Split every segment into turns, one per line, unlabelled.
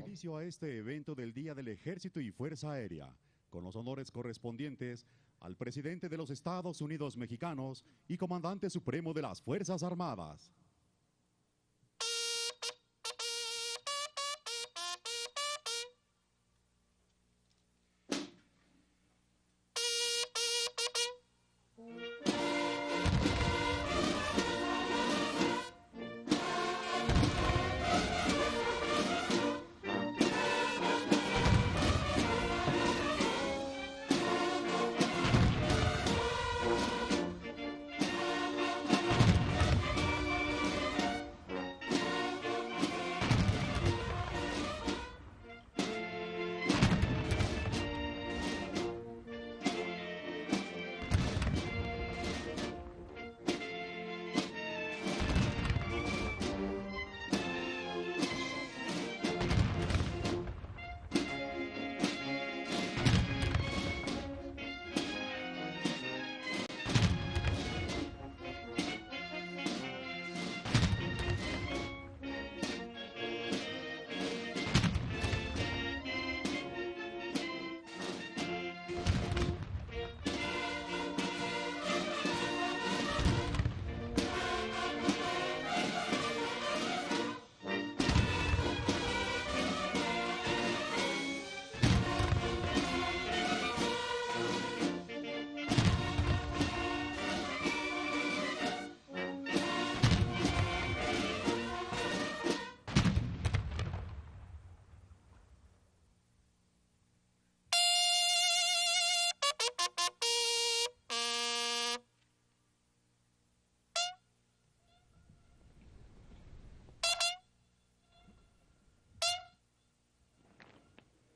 Inicio a este evento del Día del Ejército y Fuerza Aérea, con los honores correspondientes al presidente de los Estados Unidos mexicanos y comandante supremo de las Fuerzas Armadas.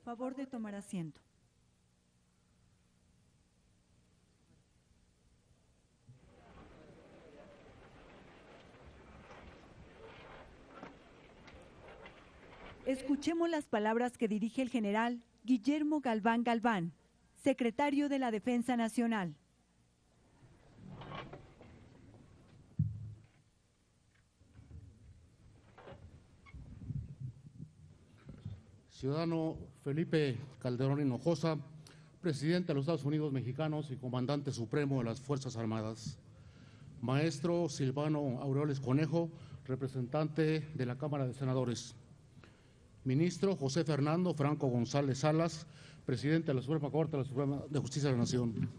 Favor de tomar asiento. Escuchemos las palabras que dirige el general Guillermo Galván Galván, secretario de la Defensa Nacional.
Ciudadano Felipe Calderón Hinojosa, presidente de los Estados Unidos mexicanos y comandante supremo de las Fuerzas Armadas. Maestro Silvano Aureoles Conejo, representante de la Cámara de Senadores. Ministro José Fernando Franco González Salas, presidente de la Suprema Corte de la Suprema de Justicia de la Nación.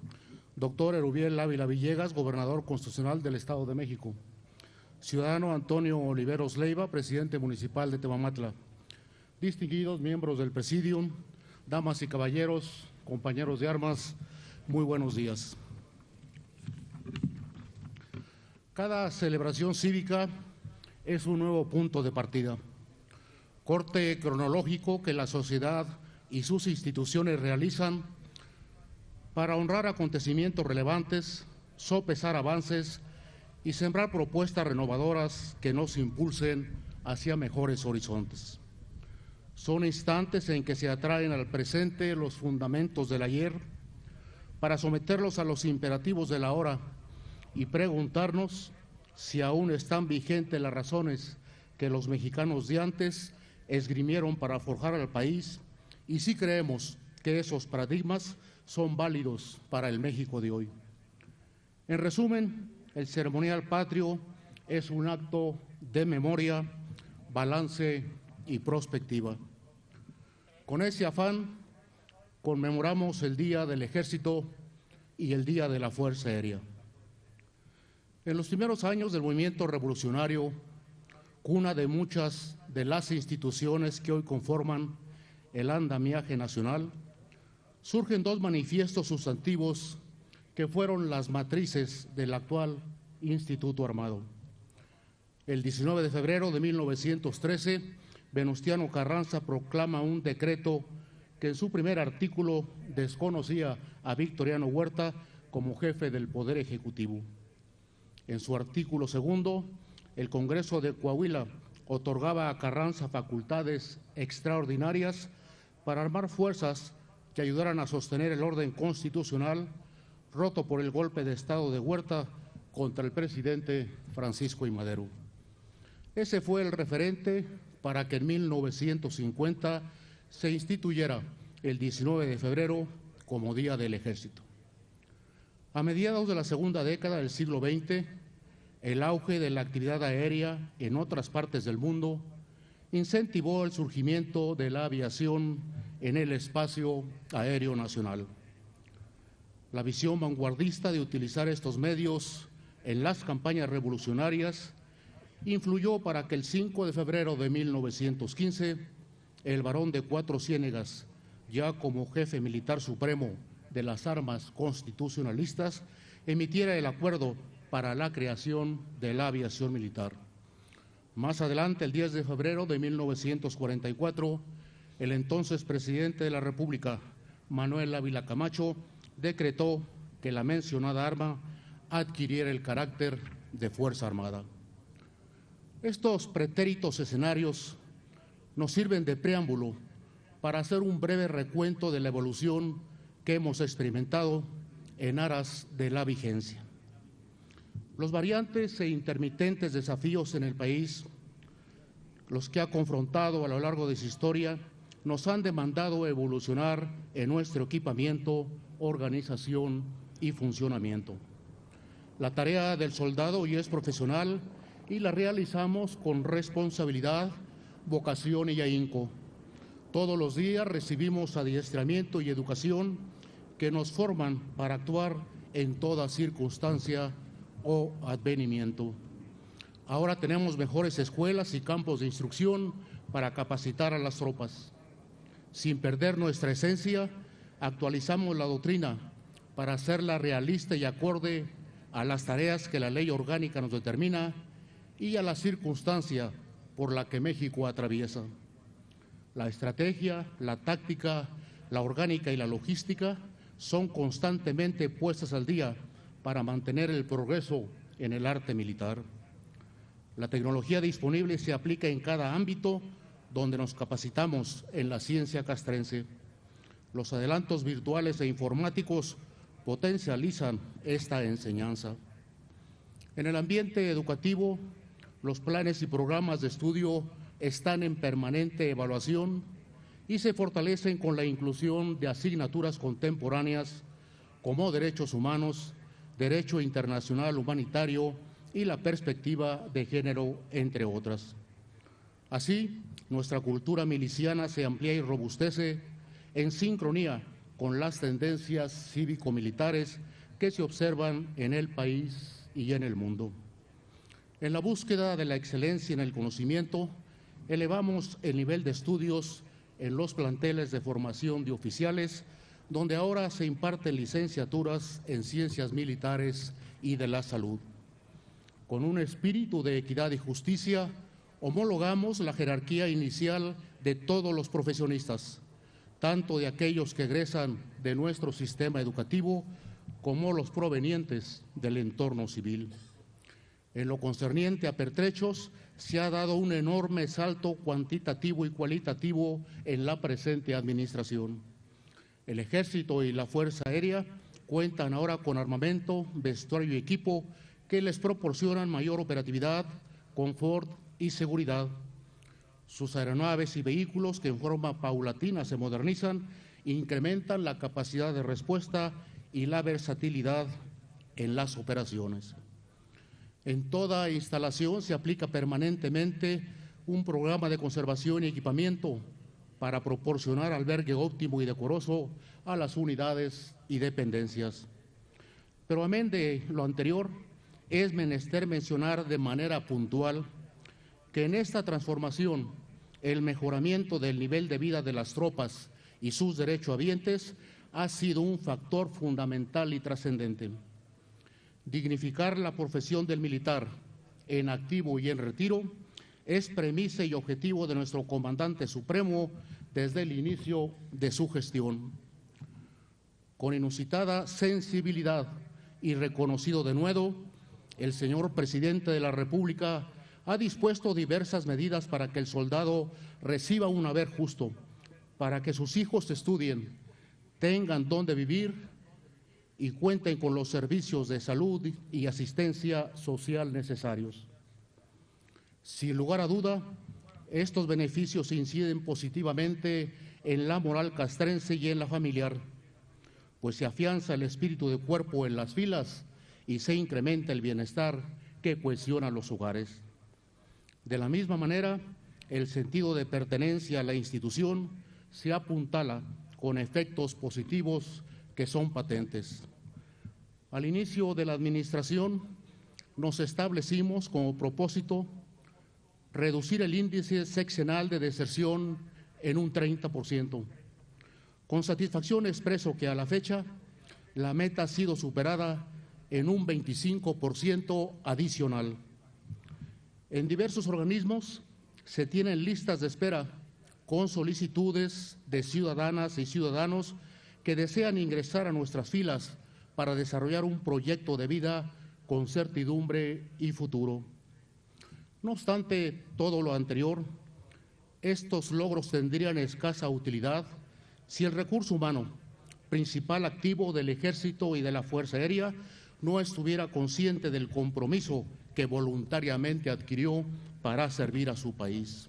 Doctor Erubiel Ávila Villegas, gobernador constitucional del Estado de México. Ciudadano Antonio Oliveros Leiva, presidente municipal de Temamatla. Distinguidos miembros del Presidium, damas y caballeros, compañeros de armas, muy buenos días. Cada celebración cívica es un nuevo punto de partida, corte cronológico que la sociedad y sus instituciones realizan para honrar acontecimientos relevantes, sopesar avances y sembrar propuestas renovadoras que nos impulsen hacia mejores horizontes. Son instantes en que se atraen al presente los fundamentos del ayer para someterlos a los imperativos de la hora y preguntarnos si aún están vigentes las razones que los mexicanos de antes esgrimieron para forjar al país y si creemos que esos paradigmas son válidos para el México de hoy. En resumen, el ceremonial patrio es un acto de memoria, balance y prospectiva. Con ese afán conmemoramos el Día del Ejército y el Día de la Fuerza Aérea. En los primeros años del movimiento revolucionario, cuna de muchas de las instituciones que hoy conforman el andamiaje nacional, surgen dos manifiestos sustantivos que fueron las matrices del actual Instituto Armado. El 19 de febrero de 1913, Venustiano Carranza proclama un decreto que en su primer artículo desconocía a Victoriano Huerta como jefe del Poder Ejecutivo. En su artículo segundo, el Congreso de Coahuila otorgaba a Carranza facultades extraordinarias para armar fuerzas que ayudaran a sostener el orden constitucional roto por el golpe de Estado de Huerta contra el presidente Francisco I. Madero. Ese fue el referente para que en 1950 se instituyera el 19 de febrero como Día del Ejército. A mediados de la segunda década del siglo XX, el auge de la actividad aérea en otras partes del mundo incentivó el surgimiento de la aviación en el espacio aéreo nacional. La visión vanguardista de utilizar estos medios en las campañas revolucionarias influyó para que el 5 de febrero de 1915, el Barón de Cuatro Ciénegas, ya como jefe militar supremo de las armas constitucionalistas, emitiera el acuerdo para la creación de la aviación militar. Más adelante, el 10 de febrero de 1944, el entonces presidente de la República, Manuel Ávila Camacho, decretó que la mencionada arma adquiriera el carácter de Fuerza Armada. Estos pretéritos escenarios nos sirven de preámbulo para hacer un breve recuento de la evolución que hemos experimentado en aras de la vigencia. Los variantes e intermitentes desafíos en el país, los que ha confrontado a lo largo de su historia, nos han demandado evolucionar en nuestro equipamiento, organización y funcionamiento. La tarea del soldado hoy es profesional y la realizamos con responsabilidad, vocación y ahínco. Todos los días recibimos adiestramiento y educación que nos forman para actuar en toda circunstancia o advenimiento. Ahora tenemos mejores escuelas y campos de instrucción para capacitar a las tropas. Sin perder nuestra esencia, actualizamos la doctrina para hacerla realista y acorde a las tareas que la ley orgánica nos determina y a la circunstancia por la que México atraviesa. La estrategia, la táctica, la orgánica y la logística son constantemente puestas al día para mantener el progreso en el arte militar. La tecnología disponible se aplica en cada ámbito donde nos capacitamos en la ciencia castrense. Los adelantos virtuales e informáticos potencializan esta enseñanza. En el ambiente educativo, los planes y programas de estudio están en permanente evaluación y se fortalecen con la inclusión de asignaturas contemporáneas como derechos humanos, derecho internacional humanitario y la perspectiva de género, entre otras. Así, nuestra cultura miliciana se amplía y robustece en sincronía con las tendencias cívico-militares que se observan en el país y en el mundo. En la búsqueda de la excelencia en el conocimiento, elevamos el nivel de estudios en los planteles de formación de oficiales, donde ahora se imparten licenciaturas en ciencias militares y de la salud. Con un espíritu de equidad y justicia, homologamos la jerarquía inicial de todos los profesionistas, tanto de aquellos que egresan de nuestro sistema educativo como los provenientes del entorno civil. En lo concerniente a pertrechos, se ha dado un enorme salto cuantitativo y cualitativo en la presente administración. El Ejército y la Fuerza Aérea cuentan ahora con armamento, vestuario y equipo que les proporcionan mayor operatividad, confort y seguridad. Sus aeronaves y vehículos, que en forma paulatina se modernizan, incrementan la capacidad de respuesta y la versatilidad en las operaciones. En toda instalación se aplica permanentemente un programa de conservación y equipamiento para proporcionar albergue óptimo y decoroso a las unidades y dependencias. Pero amén de lo anterior, es menester mencionar de manera puntual que en esta transformación el mejoramiento del nivel de vida de las tropas y sus derechohabientes ha sido un factor fundamental y trascendente. Dignificar la profesión del militar en activo y en retiro es premisa y objetivo de nuestro comandante supremo desde el inicio de su gestión. Con inusitada sensibilidad y reconocido denuedo, el señor presidente de la República ha dispuesto diversas medidas para que el soldado reciba un haber justo, para que sus hijos estudien, tengan dónde vivir y cuenten con los servicios de salud y asistencia social necesarios. Sin lugar a duda, Estos beneficios inciden positivamente en la moral castrense y en la familiar, pues se afianza el espíritu de cuerpo en las filas y se incrementa el bienestar que cohesiona los hogares. De la misma manera, el sentido de pertenencia a la institución se apuntala con efectos positivos que son patentes. Al inicio de la administración, nos establecimos como propósito reducir el índice seccional de deserción en un 30%. Con satisfacción expreso que a la fecha la meta ha sido superada en un 25% adicional. En diversos organismos se tienen listas de espera con solicitudes de ciudadanas y ciudadanos que desean ingresar a nuestras filas para desarrollar un proyecto de vida con certidumbre y futuro. No obstante todo lo anterior, estos logros tendrían escasa utilidad si el recurso humano, principal activo del Ejército y de la Fuerza Aérea, no estuviera consciente del compromiso que voluntariamente adquirió para servir a su país.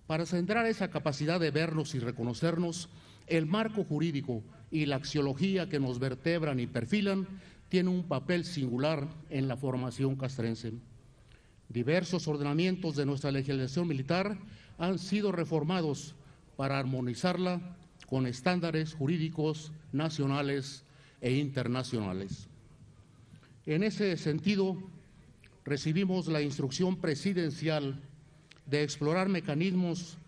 Para centrar esa capacidad de vernos y reconocernos, el marco jurídico y la axiología que nos vertebran y perfilan tienen un papel singular en la formación castrense. Diversos ordenamientos de nuestra legislación militar han sido reformados para armonizarla con estándares jurídicos nacionales e internacionales. En ese sentido, recibimos la instrucción presidencial de explorar mecanismos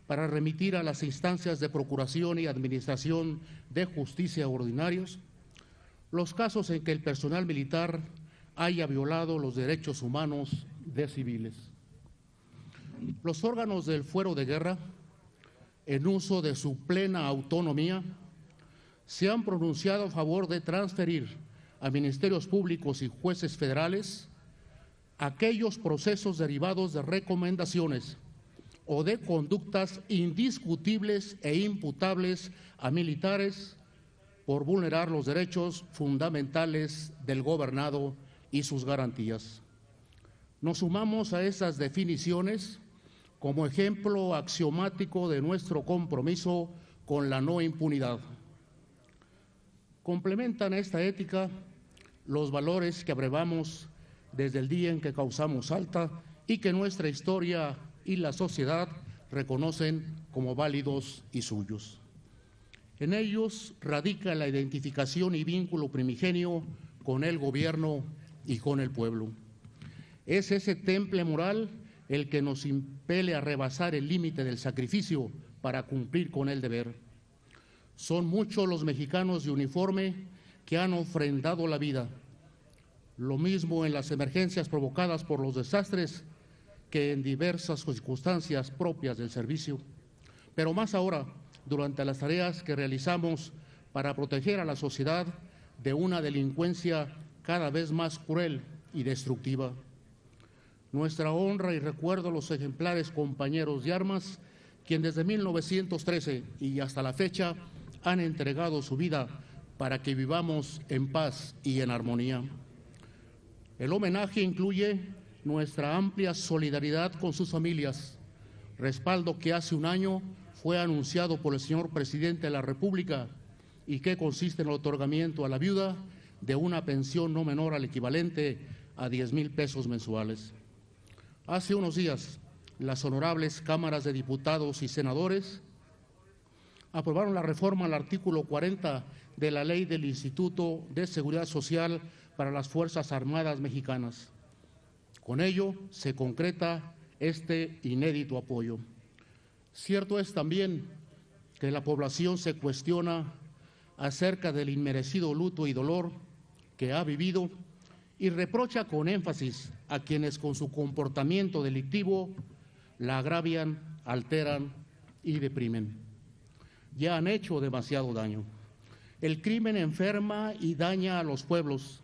para remitir a las instancias de procuración y administración de justicia ordinarios los casos en que el personal militar haya violado los derechos humanos de civiles. Los órganos del fuero de guerra, en uso de su plena autonomía, se han pronunciado a favor de transferir a ministerios públicos y jueces federales aquellos procesos derivados de recomendaciones o de conductas indiscutibles e imputables a militares por vulnerar los derechos fundamentales del gobernado y sus garantías. Nos sumamos a esas definiciones como ejemplo axiomático de nuestro compromiso con la no impunidad. Complementan esta ética los valores que abrevamos desde el día en que causamos Salta y que nuestra historia y la sociedad reconocen como válidos y suyos. En ellos radica la identificación y vínculo primigenio con el gobierno y con el pueblo. Es ese temple moral el que nos impele a rebasar el límite del sacrificio para cumplir con el deber. Son muchos los mexicanos de uniforme que han ofrendado la vida, lo mismo en las emergencias provocadas por los desastres que en diversas circunstancias propias del servicio, pero más ahora durante las tareas que realizamos para proteger a la sociedad de una delincuencia cada vez más cruel y destructiva. Nuestra honra y recuerdo a los ejemplares compañeros de armas, quienes desde 1913 y hasta la fecha han entregado su vida para que vivamos en paz y en armonía. El homenaje incluye nuestra amplia solidaridad con sus familias, respaldo que hace un año fue anunciado por el señor Presidente de la República y que consiste en el otorgamiento a la viuda de una pensión no menor al equivalente a 10,000 pesos mensuales. Hace unos días, las honorables cámaras de diputados y senadores aprobaron la reforma al artículo 40 de la Ley del Instituto de Seguridad Social para las Fuerzas Armadas Mexicanas. Con ello se concreta este inédito apoyo. Cierto es también que la población se cuestiona acerca del inmerecido luto y dolor que ha vivido y reprocha con énfasis a quienes con su comportamiento delictivo la agravian, alteran y deprimen. Ya han hecho demasiado daño. El crimen enferma y daña a los pueblos,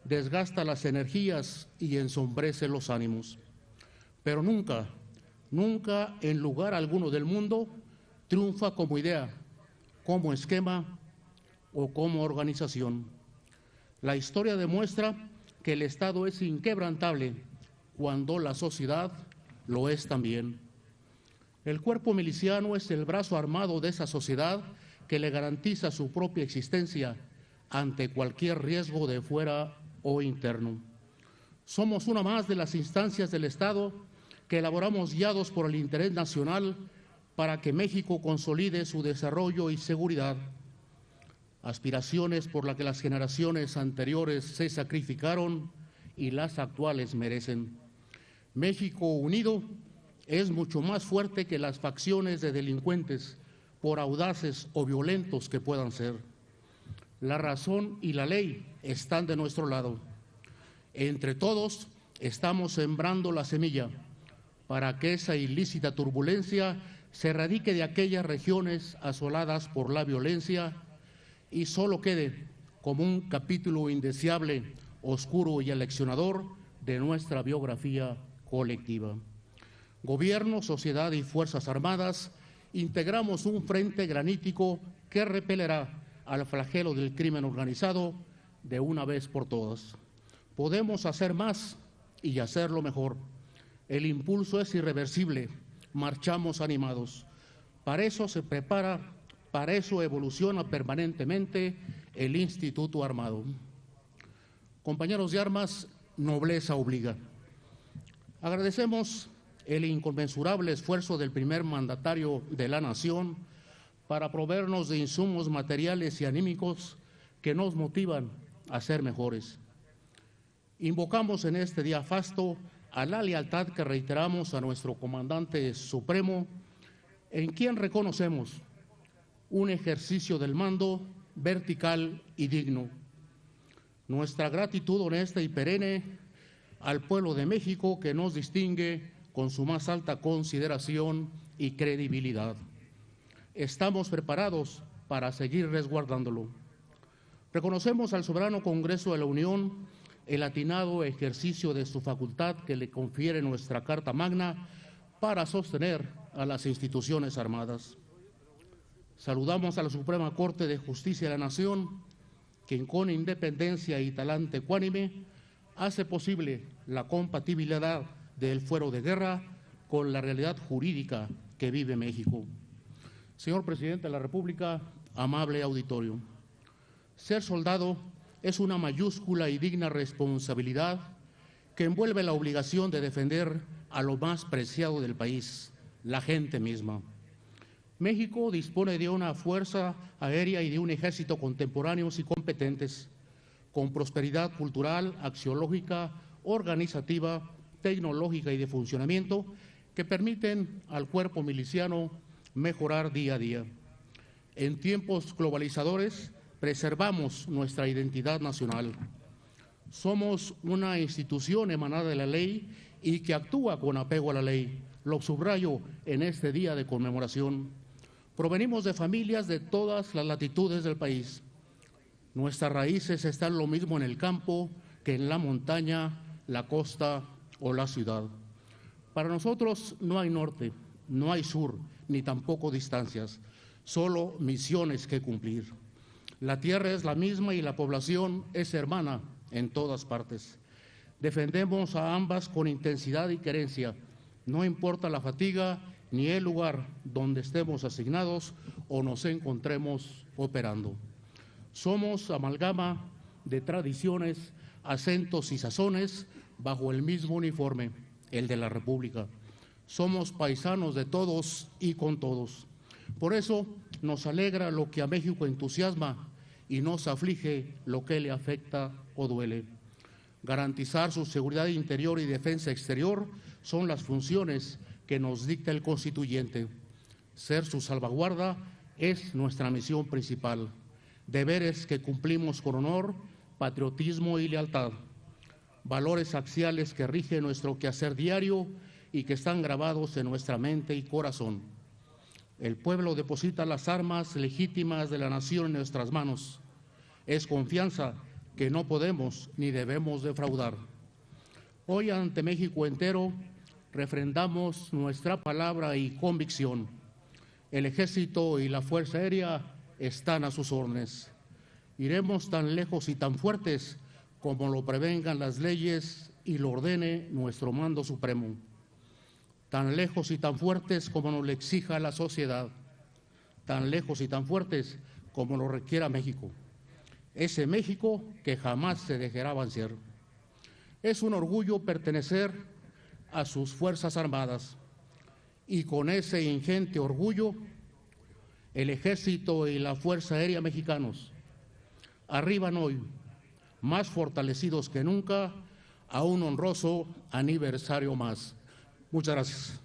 desgasta las energías y ensombrece los ánimos. Pero nunca en lugar alguno del mundo triunfa como idea, como esquema o como organización. La historia demuestra que el Estado es inquebrantable cuando la sociedad lo es también. El cuerpo miliciano es el brazo armado de esa sociedad que le garantiza su propia existencia ante cualquier riesgo de fuera o interno. Somos una más de las instancias del Estado que elaboramos guiados por el interés nacional para que México consolide su desarrollo y seguridad, aspiraciones por las que las generaciones anteriores se sacrificaron y las actuales merecen. México unido es mucho más fuerte que las facciones de delincuentes, por audaces o violentos que puedan ser. La razón y la ley están de nuestro lado. Entre todos estamos sembrando la semilla para que esa ilícita turbulencia se erradique de aquellas regiones asoladas por la violencia y solo quede como un capítulo indeseable, oscuro y aleccionador de nuestra biografía colectiva. Gobierno, sociedad y Fuerzas Armadas integramos un frente granítico que repelerá al flagelo del crimen organizado de una vez por todas. Podemos hacer más y hacerlo mejor. El impulso es irreversible, marchamos animados. Para eso se prepara, para eso evoluciona permanentemente el Instituto Armado. Compañeros de armas, nobleza obliga. Agradecemos el inconmensurable esfuerzo del primer mandatario de la nación para proveernos de insumos materiales y anímicos que nos motivan a ser mejores. Invocamos en este día fasto a la lealtad que reiteramos a nuestro comandante supremo, en quien reconocemos un ejercicio del mando vertical y digno. Nuestra gratitud honesta y perenne al pueblo de México que nos distingue con su más alta consideración y credibilidad. Estamos preparados para seguir resguardándolo. Reconocemos al soberano Congreso de la Unión el atinado ejercicio de su facultad que le confiere nuestra Carta Magna para sostener a las instituciones armadas. Saludamos a la Suprema Corte de Justicia de la Nación, quien con independencia y talante ecuánime hace posible la compatibilidad del fuero de guerra con la realidad jurídica que vive México. Señor Presidente de la República, amable auditorio, ser soldado es una mayúscula y digna responsabilidad que envuelve la obligación de defender a lo más preciado del país, la gente misma. México dispone de una fuerza aérea y de un ejército contemporáneos y competentes, con prosperidad cultural, axiológica, organizativa, tecnológica y de funcionamiento que permiten al cuerpo miliciano mejorar día a día. En tiempos globalizadores, preservamos nuestra identidad nacional. Somos una institución emanada de la ley y que actúa con apego a la ley. Lo subrayo en este día de conmemoración. Provenimos de familias de todas las latitudes del país. Nuestras raíces están lo mismo en el campo que en la montaña, la costa o la ciudad. Para nosotros no hay norte, no hay sur, ni tampoco distancias, solo misiones que cumplir. La tierra es la misma y la población es hermana en todas partes. Defendemos a ambas con intensidad y querencia, no importa la fatiga ni el lugar donde estemos asignados o nos encontremos operando. Somos amalgama de tradiciones, acentos y sazones bajo el mismo uniforme, el de la República. Somos paisanos de todos y con todos. Por eso nos alegra lo que a México entusiasma y nos aflige lo que le afecta o duele. Garantizar su seguridad interior y defensa exterior son las funciones que nos dicta el Constituyente. Ser su salvaguarda es nuestra misión principal. Deberes que cumplimos con honor, patriotismo y lealtad. Valores axiales que rigen nuestro quehacer diario y que están grabados en nuestra mente y corazón. El pueblo deposita las armas legítimas de la nación en nuestras manos. Es confianza que no podemos ni debemos defraudar. Hoy ante México entero refrendamos nuestra palabra y convicción. El Ejército y la Fuerza Aérea están a sus órdenes. Iremos tan lejos y tan fuertes como lo prevengan las leyes y lo ordene nuestro mando supremo. tan lejos y tan fuertes como nos lo exija la sociedad, tan lejos y tan fuertes como lo requiera México, ese México que jamás se dejará vencer. Es un orgullo pertenecer a sus Fuerzas Armadas y con ese ingente orgullo, el Ejército y la Fuerza Aérea mexicanos arriban hoy, más fortalecidos que nunca, a un honroso aniversario más. Muchas gracias.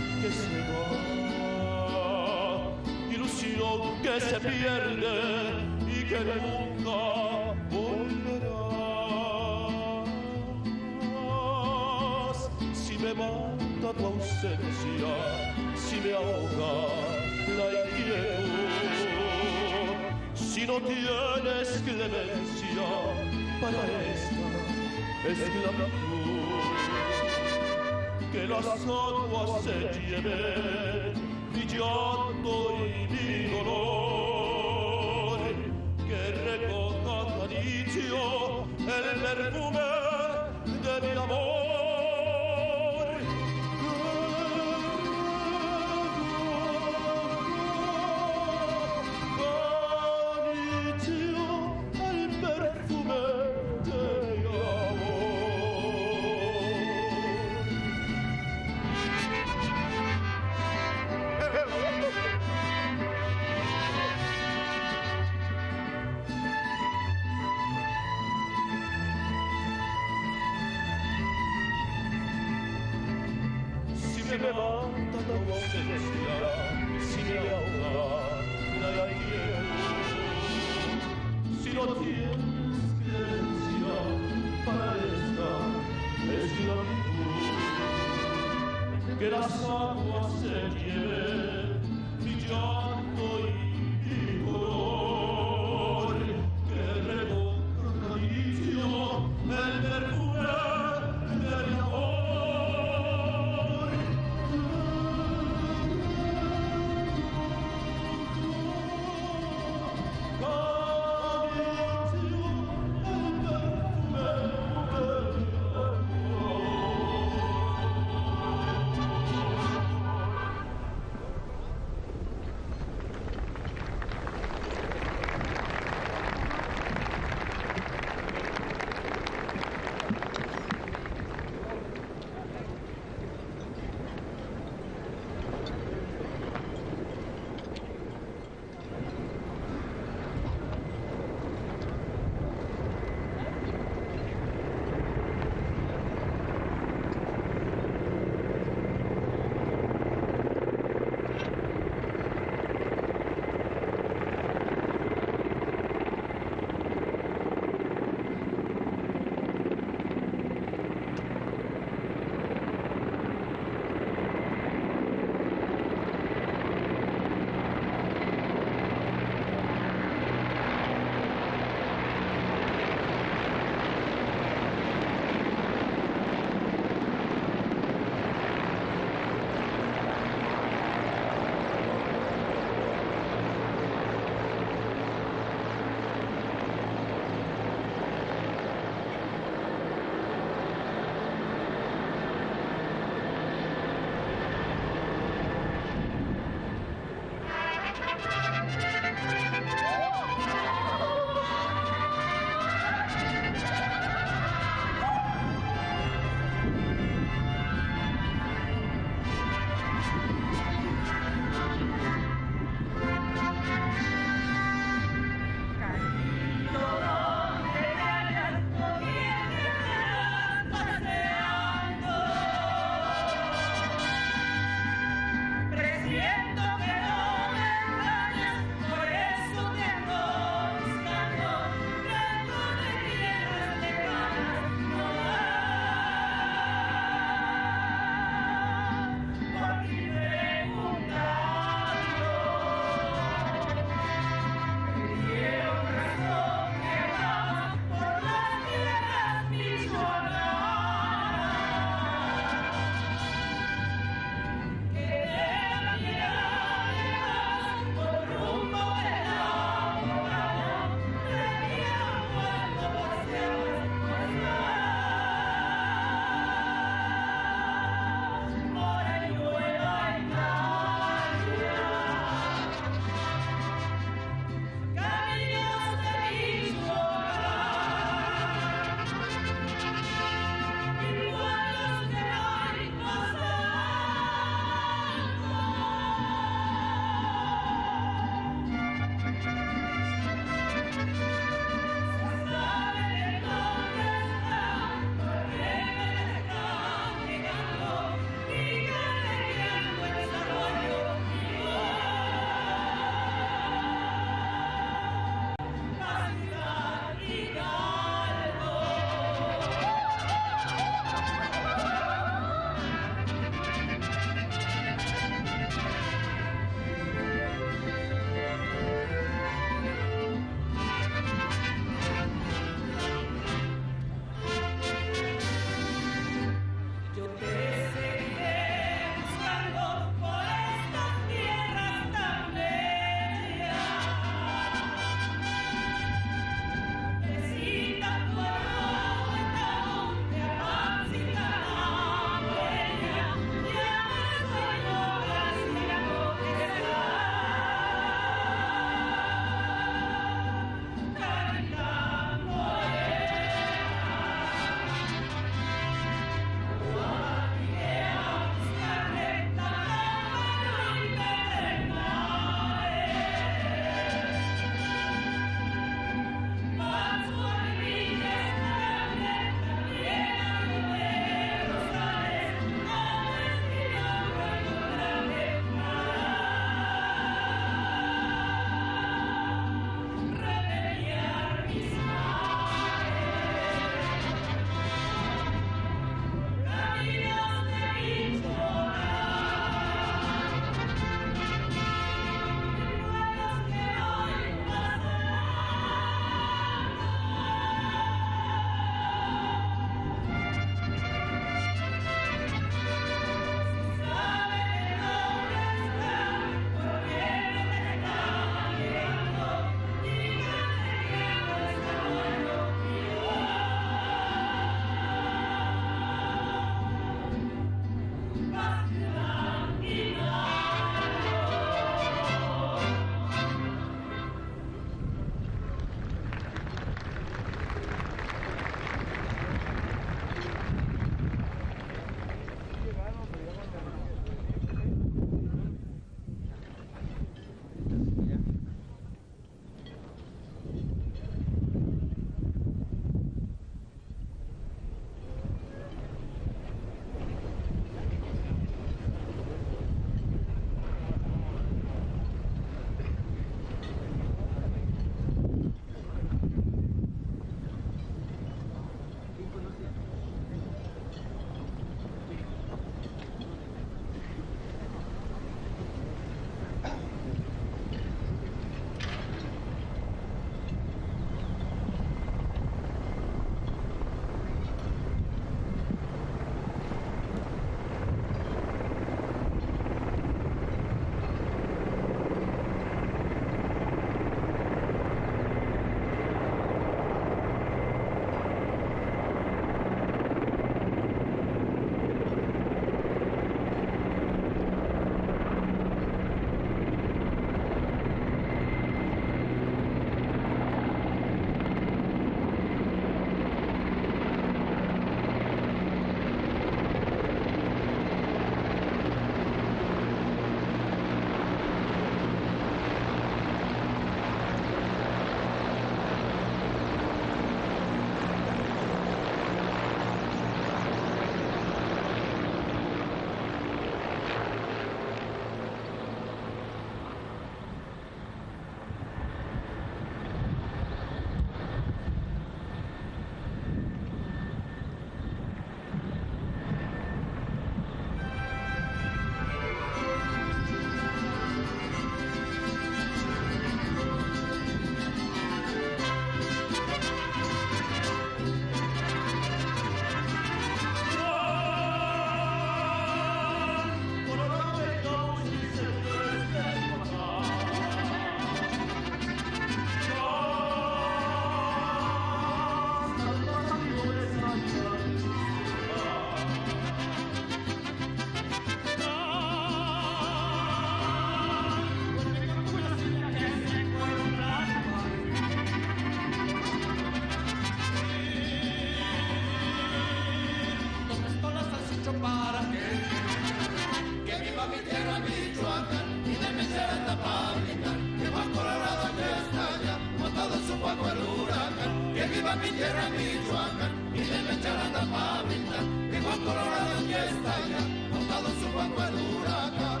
viva mi tierra Michoacán, y de la charanda pa' brindar, que Juan Colorado ya está allá, montado en su guagua el huracán.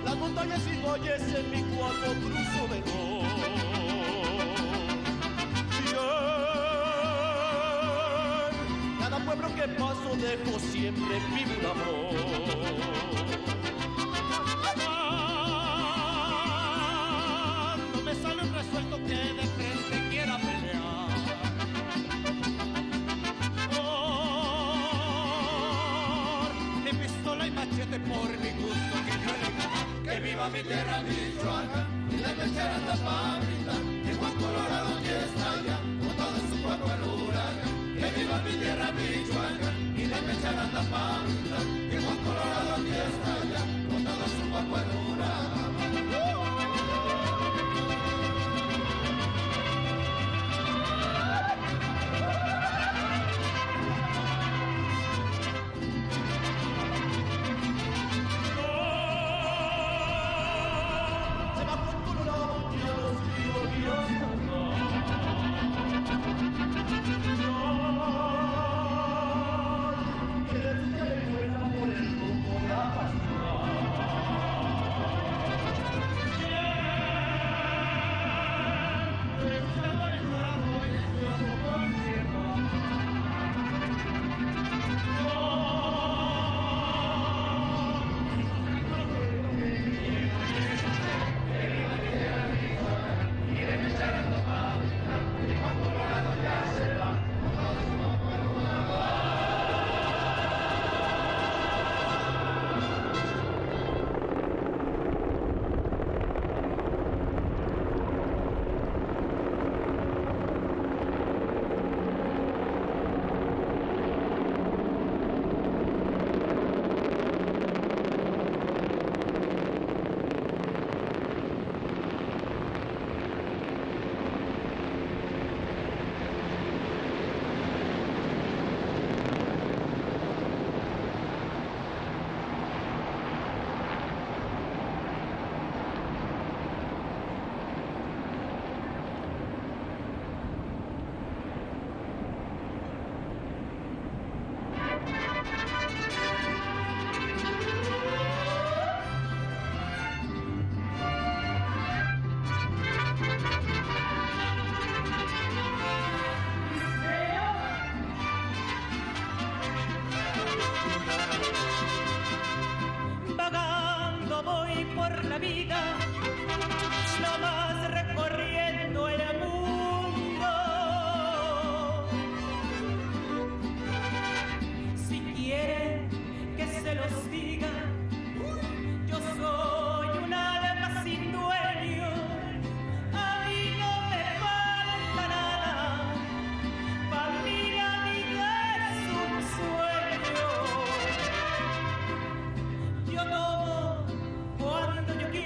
Las montañas y valles en mi cuarto cruzo de cada pueblo que paso dejo siempre vivo un amor. No me sale un resuelto que de frente quiera pelear. De pistola y machete por mi gusto que yo le gano.
Que viva mi tierra Michoacán, y de la charanda pa' brindar, que Juan Colorado ya está allá, montado en su guagua el huracán. Que viva mi tierra Michoacán, y de la charanda pa' brindar, que Juan Colorado ya está allá, montado en su guagua el huracán.
Yo tomo cuando yo quiero.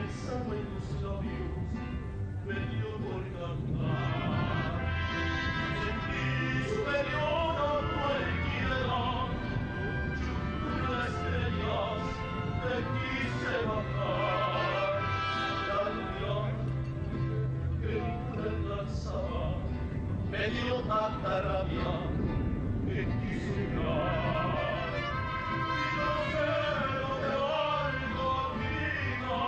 pensando en tus labios, me dio por cantar. Sentí superior a cualquiera, junto a las estrellas te quise bajar. La alegría que mi mujer lanzaba me dio tanta rabia que quise llorar. Y no sé lo que valgo mi vida,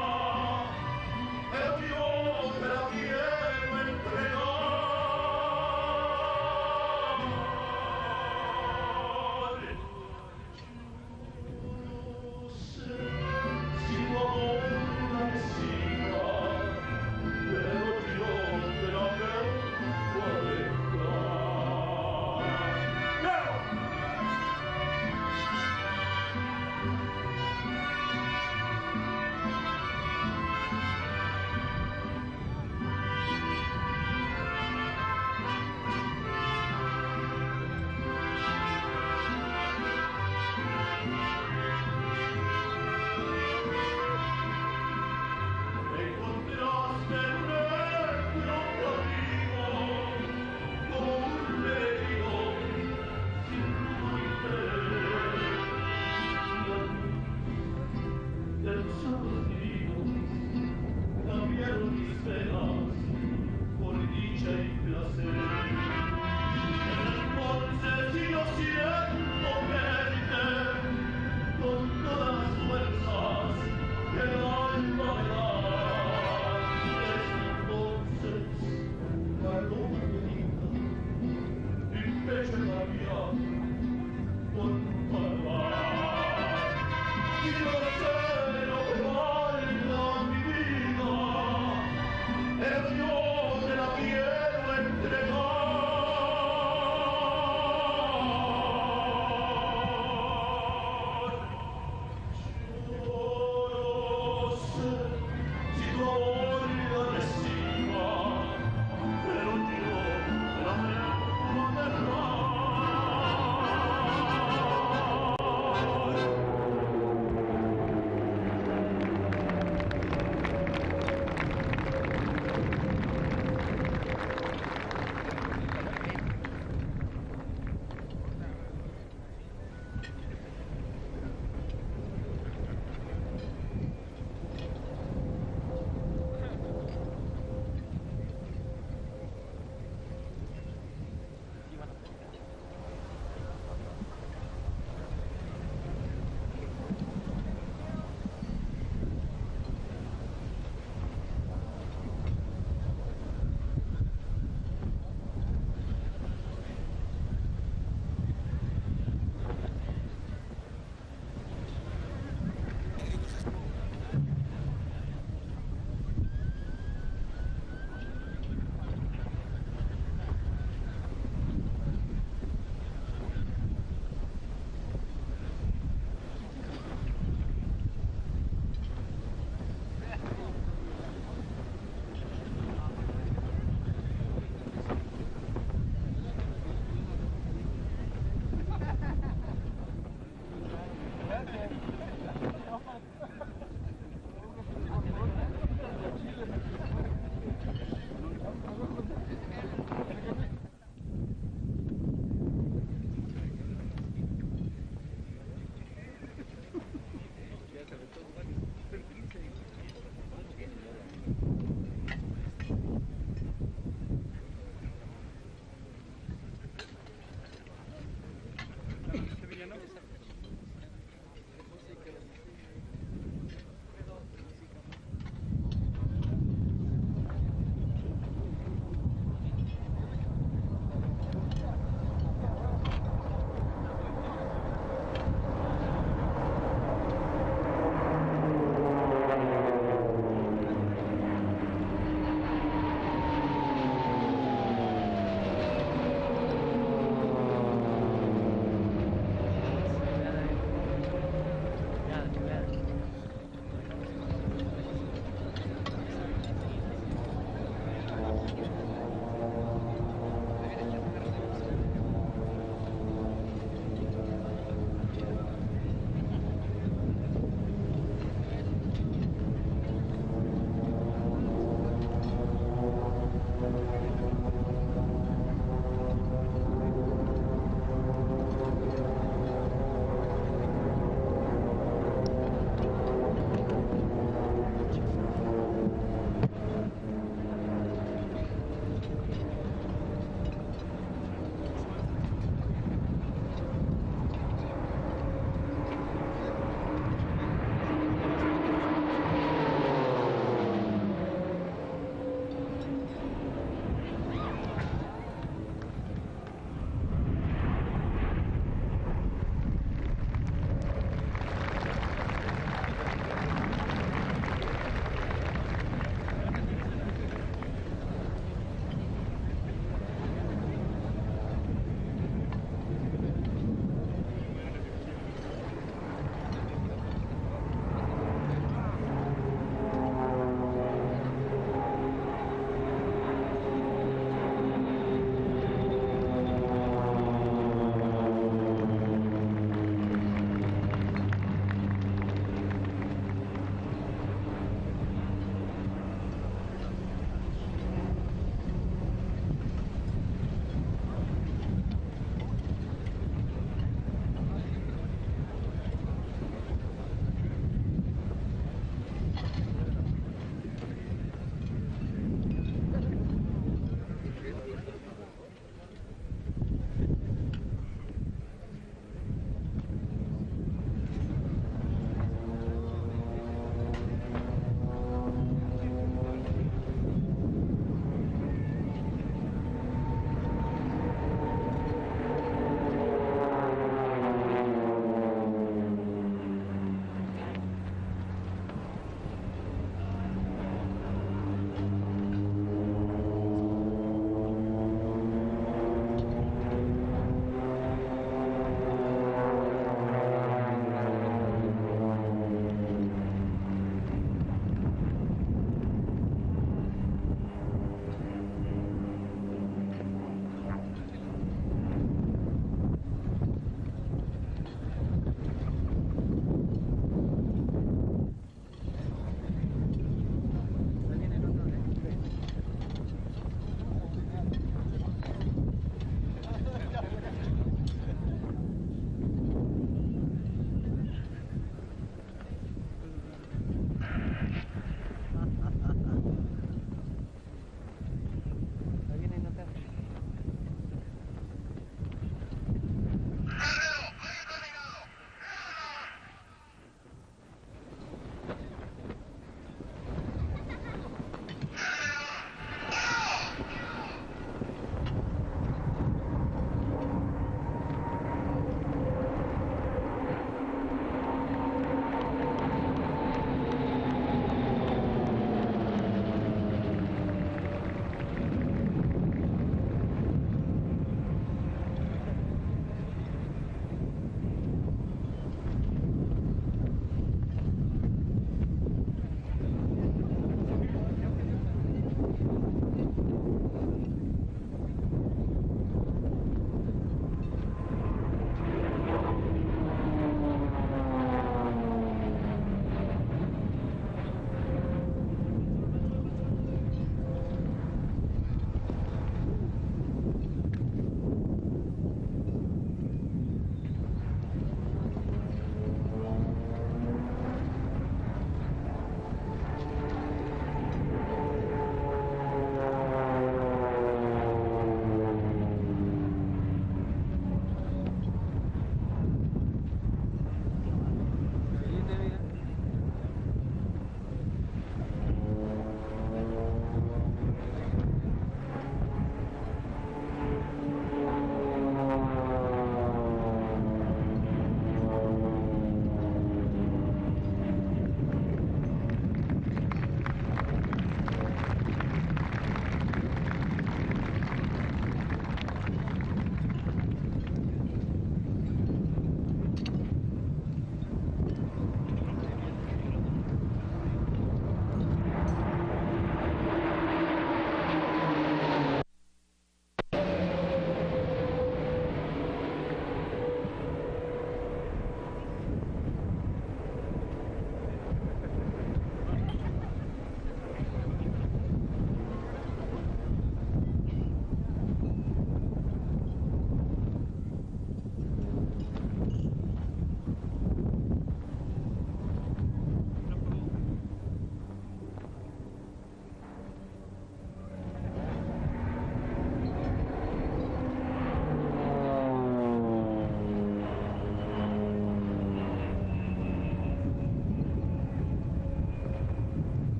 pero yo te la quiero entregar. No sé si tu amor la siga, pero yo te la vengo a dejar. Encontraste en nuestro camino como un leído sin tu interés. De tus ojos divinos cambiaron mis penas por dicha y placer. Entonces yo siento verte con todas las fuerzas que el alma me da. Desde entonces, paloma querida, mi pecho cambiado por tu palmar. Y yo sé lo que valga mi vida, pero yo te la quiero entregar. Yo no sé si tu amor la reciba, pero yo te la vengo a dejar.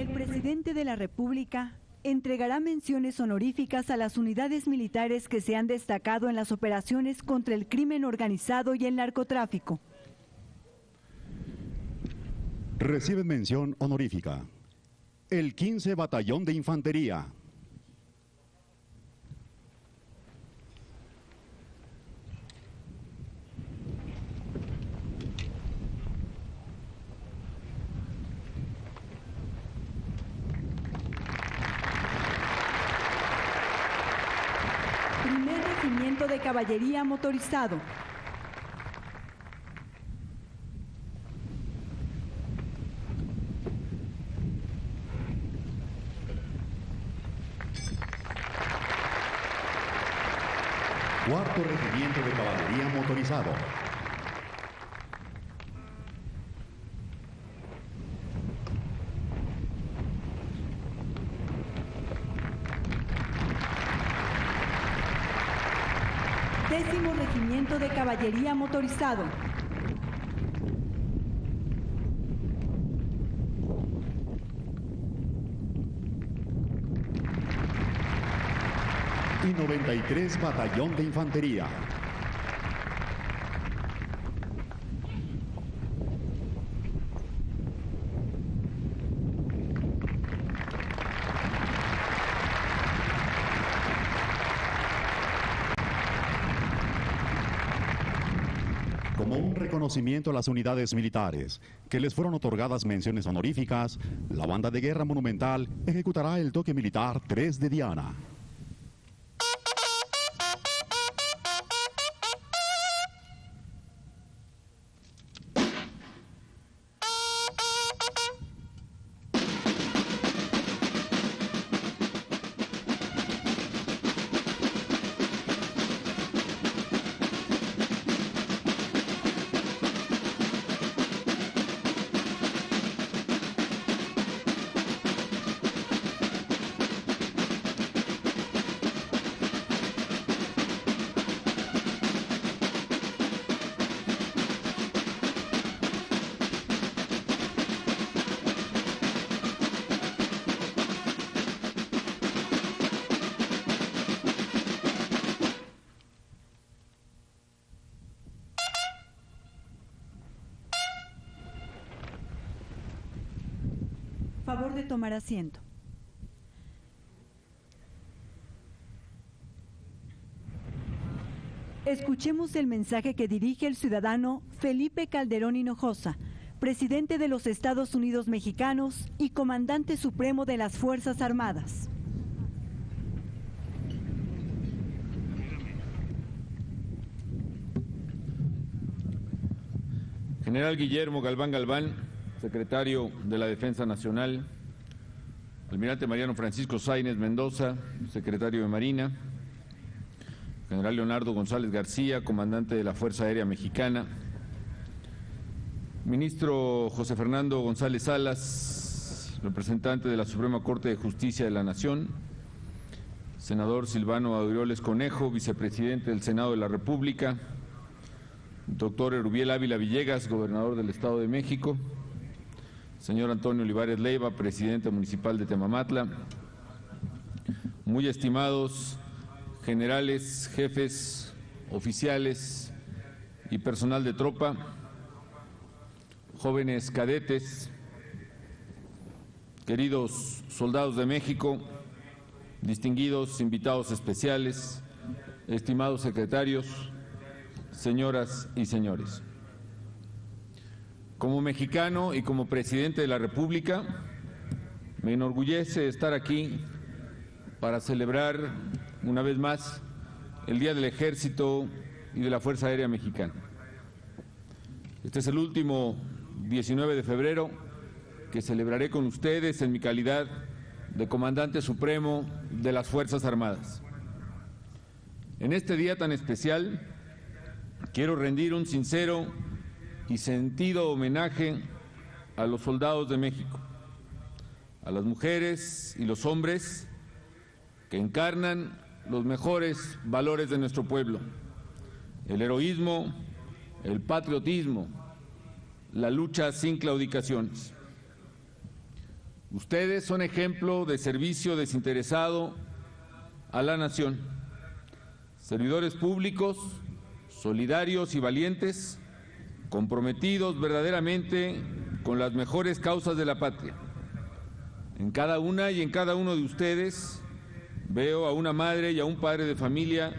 El presidente de la República entregará menciones honoríficas a las unidades militares que se han destacado en las operaciones contra el crimen organizado y el narcotráfico.
Recibe mención honorífica el 15 Batallón de Infantería,
Primer Regimiento de Caballería Motorizado,
Cuarto Regimiento de Caballería Motorizado,
Décimo Regimiento de Caballería Motorizado,
y 93 Batallón de Infantería. Como un reconocimiento a las unidades militares que les fueron otorgadas menciones honoríficas, la Banda de Guerra Monumental ejecutará el toque militar 3 de Diana.
Favor de tomar asiento. Escuchemos el mensaje que dirige el ciudadano Felipe Calderón Hinojosa, presidente de los Estados Unidos Mexicanos y comandante supremo de las Fuerzas Armadas.
General Guillermo Galván Galván, secretario de la Defensa Nacional, Almirante Mariano Francisco Sáenz Mendoza, secretario de Marina, General Leonardo González García, comandante de la Fuerza Aérea Mexicana, Ministro José Fernando González Salas, representante de la Suprema Corte de Justicia de la Nación, Senador Silvano Aureoles Conejo, vicepresidente del Senado de la República, Doctor Erubiel Ávila Villegas, gobernador del Estado de México, señor Antonio Olivares Leiva, presidente municipal de Temamatla, muy estimados generales, jefes, oficiales y personal de tropa, jóvenes cadetes, queridos soldados de México, distinguidos invitados especiales, estimados secretarios, señoras y señores. Como mexicano y como presidente de la República, me enorgullece estar aquí para celebrar una vez más el Día del Ejército y de la Fuerza Aérea Mexicana. Este es el último 19 de febrero que celebraré con ustedes en mi calidad de comandante supremo de las Fuerzas Armadas. En este día tan especial, quiero rendir un sincero y sentido homenaje a los soldados de México, a las mujeres y los hombres que encarnan los mejores valores de nuestro pueblo: el heroísmo, el patriotismo, la lucha sin claudicaciones. Ustedes son ejemplo de servicio desinteresado a la nación. Servidores públicos, solidarios y valientes, comprometidos verdaderamente con las mejores causas de la patria. En cada una y en cada uno de ustedes veo a una madre y a un padre de familia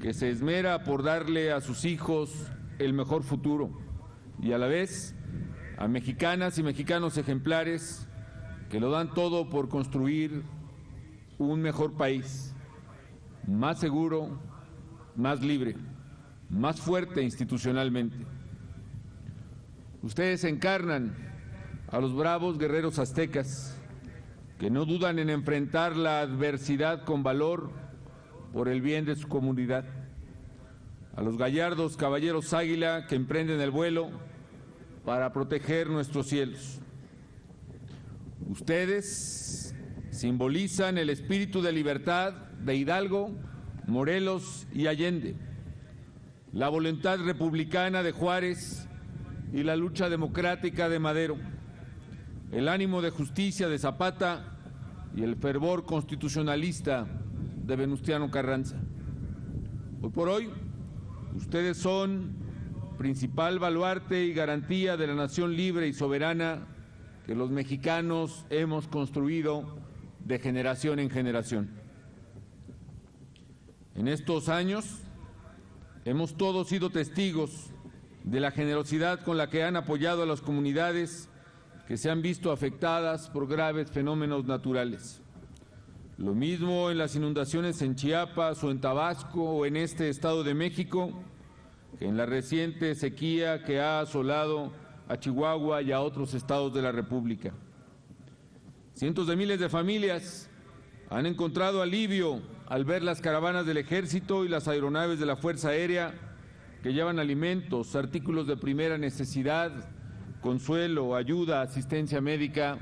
que se esmera por darle a sus hijos el mejor futuro y a la vez a mexicanas y mexicanos ejemplares que lo dan todo por construir un mejor país, más seguro, más libre, más fuerte institucionalmente. Ustedes encarnan a los bravos guerreros aztecas que no dudan en enfrentar la adversidad con valor por el bien de su comunidad, a los gallardos caballeros águila que emprenden el vuelo para proteger nuestros cielos. Ustedes simbolizan el espíritu de libertad de Hidalgo, Morelos y Allende, la voluntad republicana de Juárez y la lucha democrática de Madero, el ánimo de justicia de Zapata y el fervor constitucionalista de Venustiano Carranza. Hoy por hoy, ustedes son principal baluarte y garantía de la nación libre y soberana que los mexicanos hemos construido de generación en generación. En estos años hemos todos sido testigos de la generosidad con la que han apoyado a las comunidades que se han visto afectadas por graves fenómenos naturales. Lo mismo en las inundaciones en Chiapas o en Tabasco o en este Estado de México, que en la reciente sequía que ha asolado a Chihuahua y a otros estados de la República. Cientos de miles de familias han encontrado alivio al ver las caravanas del Ejército y las aeronaves de la Fuerza Aérea que llevan alimentos, artículos de primera necesidad, consuelo, ayuda, asistencia médica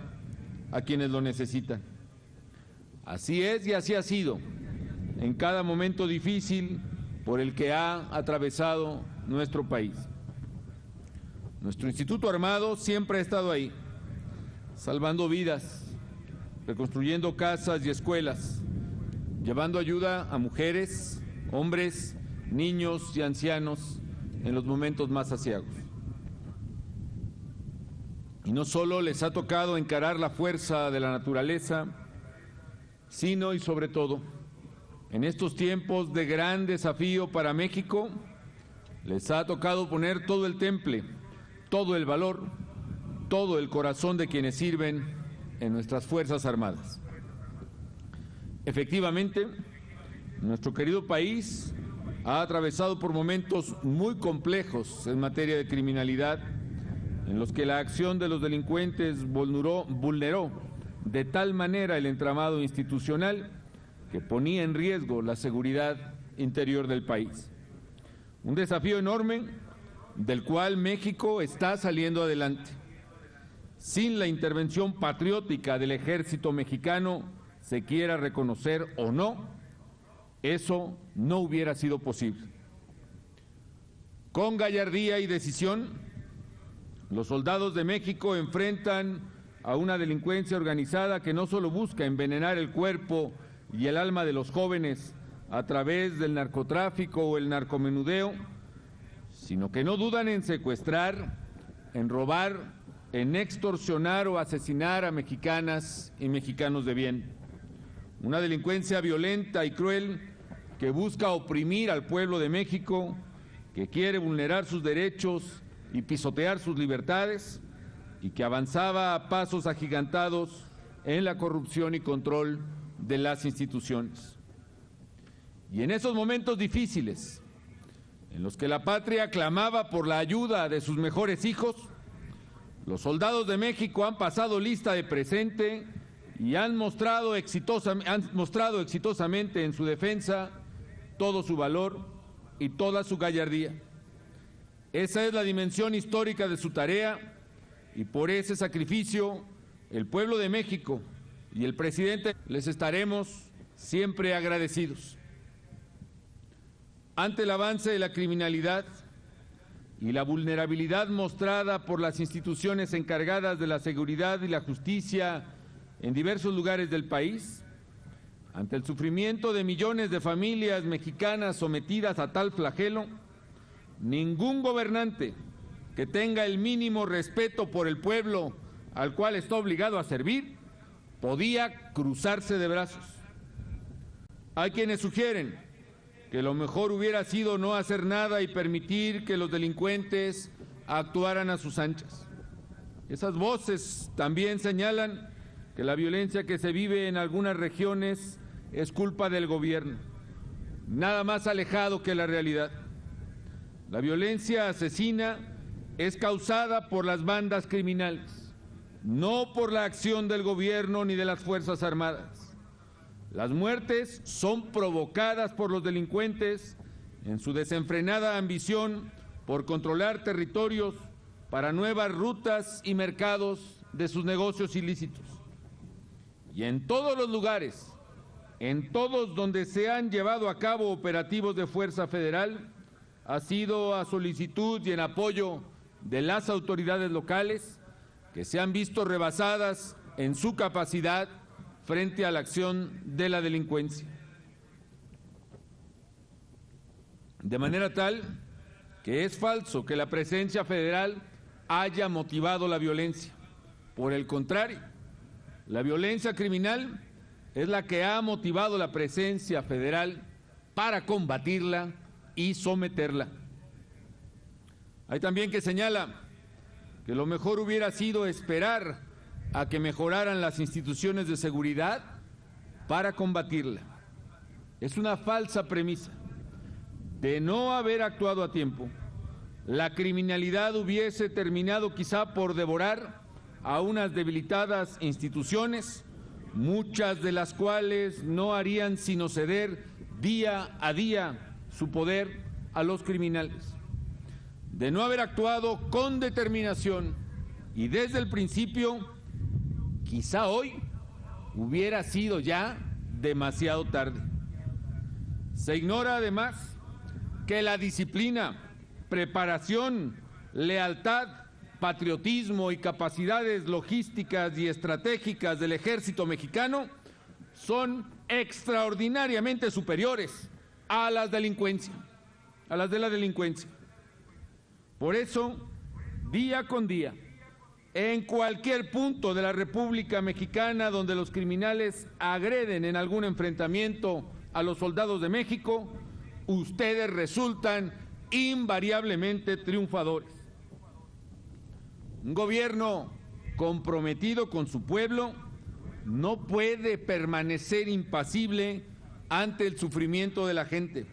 a quienes lo necesitan. Así es y así ha sido en cada momento difícil por el que ha atravesado nuestro país. Nuestro Instituto Armado siempre ha estado ahí, salvando vidas, reconstruyendo casas y escuelas, llevando ayuda a mujeres, hombres, niños y ancianos en los momentos más aciagos. Y no solo les ha tocado encarar la fuerza de la naturaleza, sino y sobre todo, en estos tiempos de gran desafío para México, les ha tocado poner todo el temple, todo el valor, todo el corazón de quienes sirven en nuestras Fuerzas Armadas. Efectivamente, nuestro querido país ha atravesado por momentos muy complejos en materia de criminalidad, en los que la acción de los delincuentes vulneró de tal manera el entramado institucional que ponía en riesgo la seguridad interior del país. Un desafío enorme del cual México está saliendo adelante. Sin la intervención patriótica del ejército mexicano, se quiera reconocer o no, eso no hubiera sido posible. Con gallardía y decisión, los soldados de México enfrentan a una delincuencia organizada que no solo busca envenenar el cuerpo y el alma de los jóvenes a través del narcotráfico o el narcomenudeo, sino que no dudan en secuestrar, en robar, en extorsionar o asesinar a mexicanas y mexicanos de bien. Una delincuencia violenta y cruel que busca oprimir al pueblo de México, que quiere vulnerar sus derechos y pisotear sus libertades, y que avanzaba a pasos agigantados en la corrupción y control de las instituciones. Y en esos momentos difíciles, en los que la patria clamaba por la ayuda de sus mejores hijos, los soldados de México han pasado lista de presente y han mostrado exitosamente en su defensa todo su valor y toda su gallardía. Esa es la dimensión histórica de su tarea, y por ese sacrificio el pueblo de México y el presidente les estaremos siempre agradecidos. Ante el avance de la criminalidad y la vulnerabilidad mostrada por las instituciones encargadas de la seguridad y la justicia en diversos lugares del país, ante el sufrimiento de millones de familias mexicanas sometidas a tal flagelo, ningún gobernante que tenga el mínimo respeto por el pueblo al cual está obligado a servir podía cruzarse de brazos. Hay quienes sugieren que lo mejor hubiera sido no hacer nada y permitir que los delincuentes actuaran a sus anchas. Esas voces también señalan que la violencia que se vive en algunas regiones es culpa del gobierno, nada más alejado que la realidad. La violencia asesina es causada por las bandas criminales, no por la acción del gobierno ni de las Fuerzas Armadas. Las muertes son provocadas por los delincuentes en su desenfrenada ambición por controlar territorios para nuevas rutas y mercados de sus negocios ilícitos. Y en todos los lugares, en todos donde se han llevado a cabo operativos de Fuerza Federal, ha sido a solicitud y en apoyo de las autoridades locales que se han visto rebasadas en su capacidad frente a la acción de la delincuencia. De manera tal que es falso que la presencia federal haya motivado la violencia. Por el contrario, la violencia criminal es la que ha motivado la presencia federal para combatirla y someterla. Hay también que señala que lo mejor hubiera sido esperar a que mejoraran las instituciones de seguridad para combatirla. Es una falsa premisa. De no haber actuado a tiempo, la criminalidad hubiese terminado quizá por devorar a unas debilitadas instituciones, muchas de las cuales no harían sino ceder día a día su poder a los criminales. De no haber actuado con determinación y desde el principio, quizá hoy hubiera sido ya demasiado tarde. Se ignora además que la disciplina, preparación, lealtad, patriotismo y capacidades logísticas y estratégicas del ejército mexicano son extraordinariamente superiores a las de la delincuencia. Por eso, día con día, en cualquier punto de la República Mexicana donde los criminales agreden en algún enfrentamiento a los soldados de México, ustedes resultan invariablemente triunfadores. Un gobierno comprometido con su pueblo no puede permanecer impasible ante el sufrimiento de la gente.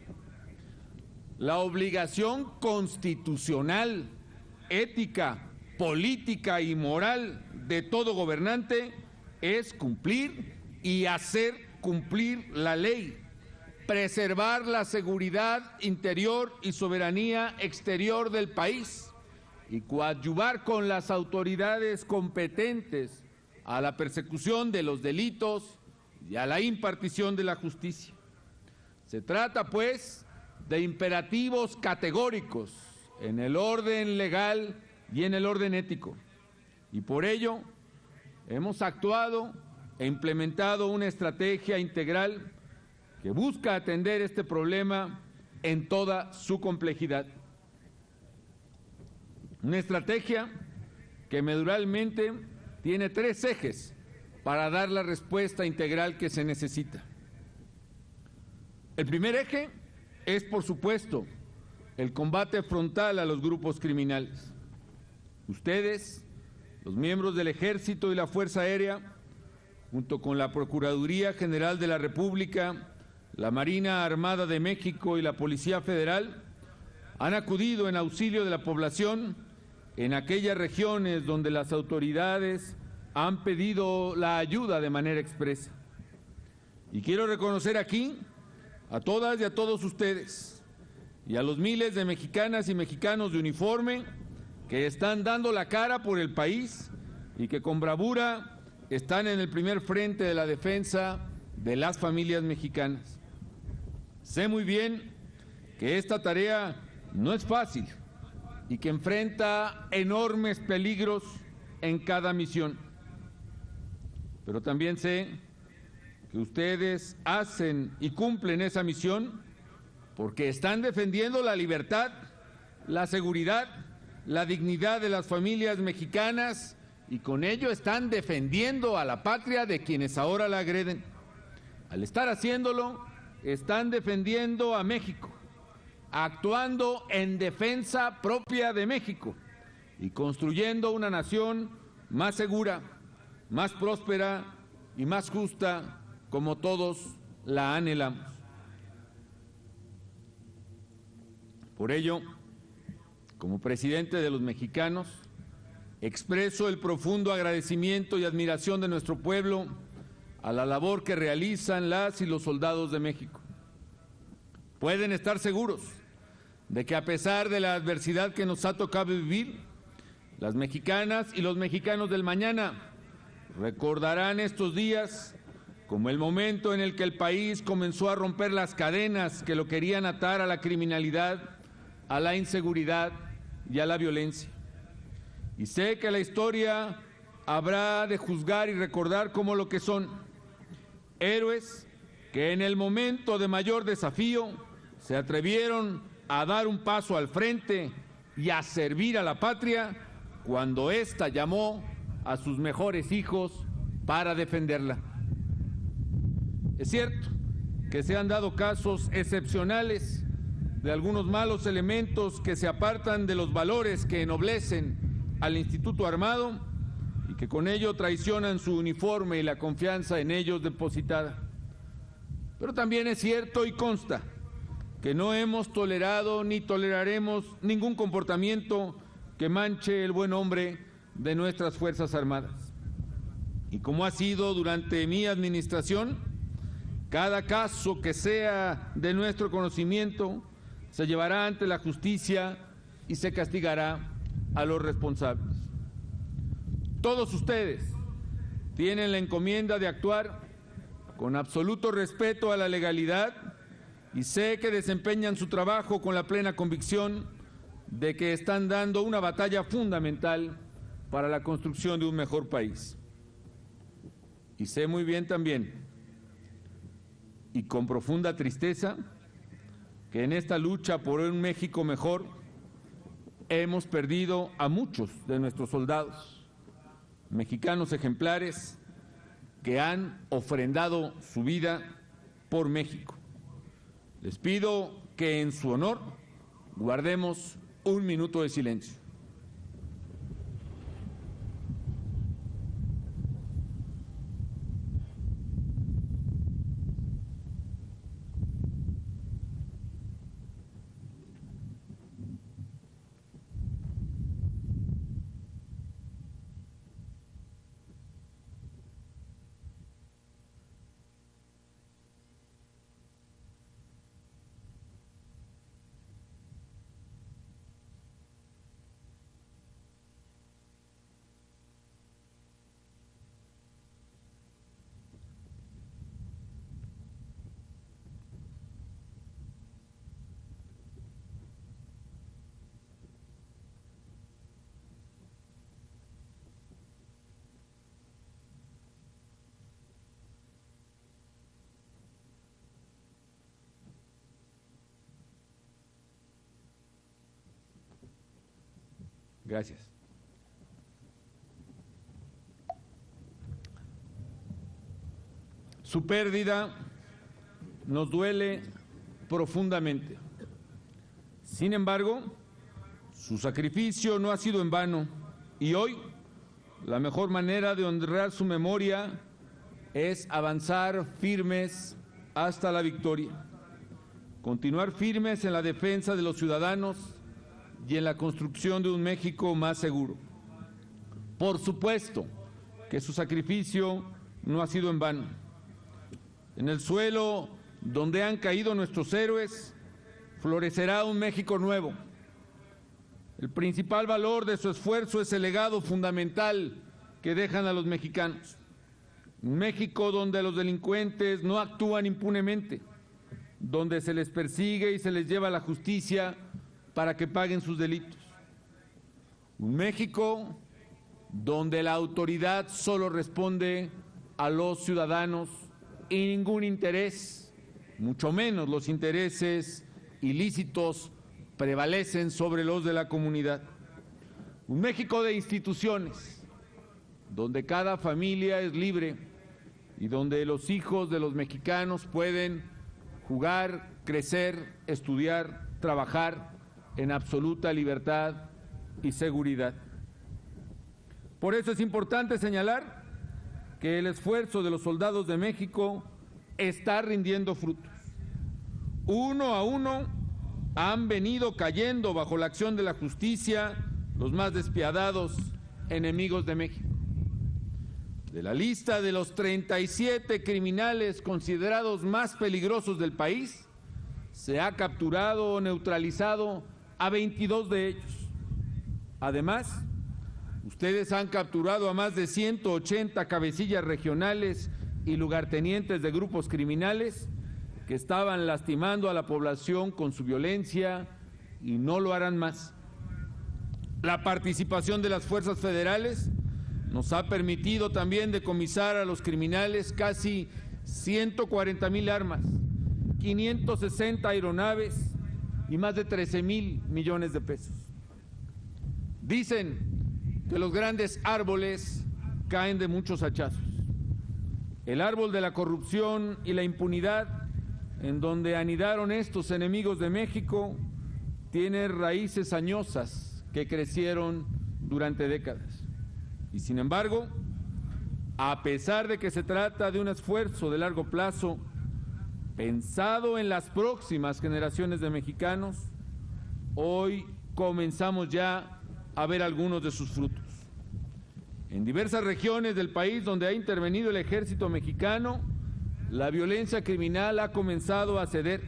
La obligación constitucional, ética, política y moral de todo gobernante es cumplir y hacer cumplir la ley, preservar la seguridad interior y soberanía exterior del país y coadyuvar con las autoridades competentes a la persecución de los delitos y a la impartición de la justicia. Se trata, pues, de imperativos categóricos en el orden legal y en el orden ético. Y por ello hemos actuado e implementado una estrategia integral que busca atender este problema en toda su complejidad. Una estrategia que meduralmente tiene 3 ejes para dar la respuesta integral que se necesita. El primer eje es, por supuesto, el combate frontal a los grupos criminales. Ustedes, los miembros del Ejército y la Fuerza Aérea, junto con la Procuraduría General de la República, la Marina Armada de México y la Policía Federal, han acudido en auxilio de la población en aquellas regiones donde las autoridades han pedido la ayuda de manera expresa. Y quiero reconocer aquí a todas y a todos ustedes y a los miles de mexicanas y mexicanos de uniforme que están dando la cara por el país y que con bravura están en el primer frente de la defensa de las familias mexicanas. Sé muy bien que esta tarea no es fácil y que enfrenta enormes peligros en cada misión. pero también sé que ustedes hacen y cumplen esa misión porque están defendiendo la libertad, la seguridad, la dignidad de las familias mexicanas y con ello están defendiendo a la patria de quienes ahora la agreden. Al estar haciéndolo, están defendiendo a México, actuando en defensa propia de México y construyendo una nación más segura, más próspera y más justa, como todos la anhelamos. Por ello, como presidente de los mexicanos, expreso el profundo agradecimiento y admiración de nuestro pueblo a la labor que realizan las y los soldados de México. Pueden estar seguros de que a pesar de la adversidad que nos ha tocado vivir, las mexicanas y los mexicanos del mañana recordarán estos días como el momento en el que el país comenzó a romper las cadenas que lo querían atar a la criminalidad, a la inseguridad y a la violencia. Y sé que la historia habrá de juzgar y recordar como lo que son héroes que en el momento de mayor desafío se atrevieron a dar un paso al frente y a servir a la patria cuando ésta llamó a sus mejores hijos para defenderla. Es cierto que se han dado casos excepcionales de algunos malos elementos que se apartan de los valores que ennoblecen al Instituto Armado y que con ello traicionan su uniforme y la confianza en ellos depositada. Pero también es cierto y consta que no hemos tolerado ni toleraremos ningún comportamiento que manche el buen nombre de nuestras Fuerzas Armadas. Y como ha sido durante mi administración, cada caso que sea de nuestro conocimiento se llevará ante la justicia y se castigará a los responsables. Todos ustedes tienen la encomienda de actuar con absoluto respeto a la legalidad y sé que desempeñan su trabajo con la plena convicción de que están dando una batalla fundamental para la construcción de un mejor país. Y sé muy bien también, y con profunda tristeza, que en esta lucha por un México mejor hemos perdido a muchos de nuestros soldados, mexicanos ejemplares que han ofrendado su vida por México. Les pido que en su honor guardemos un minuto de silencio. Gracias. Su pérdida nos duele profundamente. Sin embargo, su sacrificio no ha sido en vano y hoy la mejor manera de honrar su memoria es avanzar firmes hasta la victoria, continuar firmes en la defensa de los ciudadanos y en la construcción de un México más seguro. Por supuesto que su sacrificio no ha sido en vano. En el suelo donde han caído nuestros héroes, florecerá un México nuevo. El principal valor de su esfuerzo es el legado fundamental que dejan a los mexicanos. Un México donde los delincuentes no actúan impunemente, donde se les persigue y se les lleva a la justicia para que paguen sus delitos. Un México donde la autoridad solo responde a los ciudadanos y ningún interés, mucho menos los intereses ilícitos, prevalecen sobre los de la comunidad. Un México de instituciones, donde cada familia es libre y donde los hijos de los mexicanos pueden jugar, crecer, estudiar, trabajar en absoluta libertad y seguridad. Por eso es importante señalar que el esfuerzo de los soldados de México está rindiendo frutos. Uno a uno han venido cayendo bajo la acción de la justicia los más despiadados enemigos de México. De la lista de los 37 criminales considerados más peligrosos del país, se ha capturado o neutralizado a 22 de ellos. Además, ustedes han capturado a más de 180 cabecillas regionales y lugartenientes de grupos criminales que estaban lastimando a la población con su violencia y no lo harán más. La participación de las fuerzas federales nos ha permitido también decomisar a los criminales casi 140,000 armas, 560 aeronaves y más de 13,000 millones de pesos. Dicen que los grandes árboles caen de muchos hachazos. El árbol de la corrupción y la impunidad, en donde anidaron estos enemigos de México, tiene raíces añosas que crecieron durante décadas. Y sin embargo, a pesar de que se trata de un esfuerzo de largo plazo, pensado en las próximas generaciones de mexicanos, hoy comenzamos ya a ver algunos de sus frutos. En diversas regiones del país donde ha intervenido el ejército mexicano, la violencia criminal ha comenzado a ceder.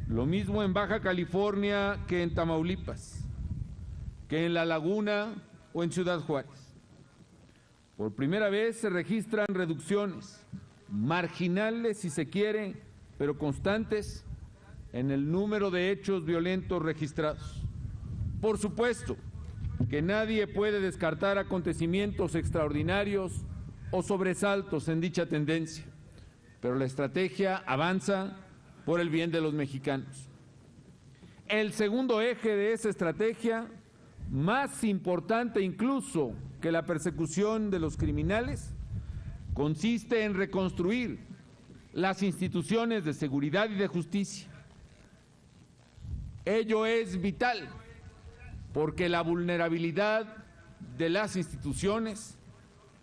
Lo mismo en Baja California que en Tamaulipas, que en La Laguna o en Ciudad Juárez. Por primera vez se registran reducciones, marginales si se quiere, pero constantes, en el número de hechos violentos registrados. Por supuesto que nadie puede descartar acontecimientos extraordinarios o sobresaltos en dicha tendencia, pero la estrategia avanza por el bien de los mexicanos. El segundo eje de esa estrategia, más importante incluso que la persecución de los criminales, consiste en reconstruir las instituciones de seguridad y de justicia. Ello es vital, porque la vulnerabilidad de las instituciones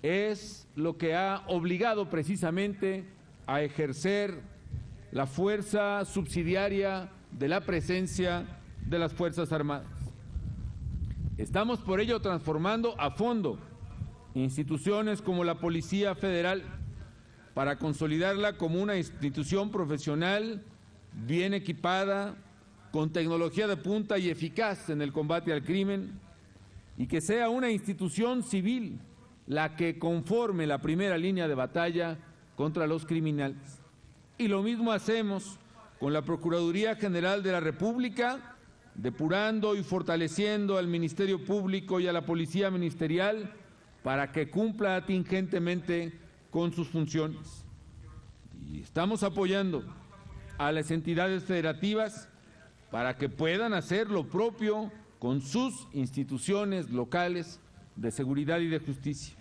es lo que ha obligado precisamente a ejercer la fuerza subsidiaria de la presencia de las Fuerzas Armadas. Estamos por ello transformando a fondo instituciones como la Policía Federal para consolidarla como una institución profesional bien equipada, con tecnología de punta y eficaz en el combate al crimen, y que sea una institución civil la que conforme la primera línea de batalla contra los criminales. Y lo mismo hacemos con la Procuraduría General de la República, depurando y fortaleciendo al Ministerio Público y a la Policía Ministerial para que cumpla tingentemente con sus funciones. Y estamos apoyando a las entidades federativas para que puedan hacer lo propio con sus instituciones locales de seguridad y de justicia.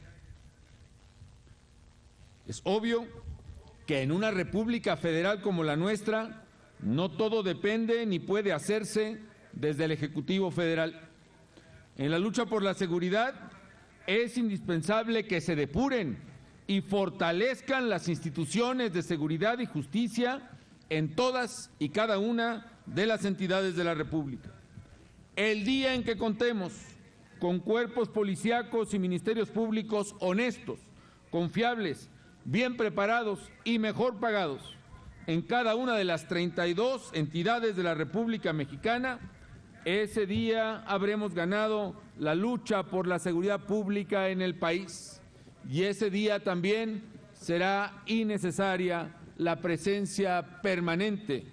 Es obvio que en una república federal como la nuestra, no todo depende ni puede hacerse desde el Ejecutivo Federal. En la lucha por la seguridad es indispensable que se depuren y fortalezcan las instituciones de seguridad y justicia en todas y cada una de las entidades de la República. El día en que contemos con cuerpos policíacos y ministerios públicos honestos, confiables, bien preparados y mejor pagados en cada una de las 32 entidades de la República Mexicana, ese día habremos ganado la lucha por la seguridad pública en el país, y ese día también será innecesaria la presencia permanente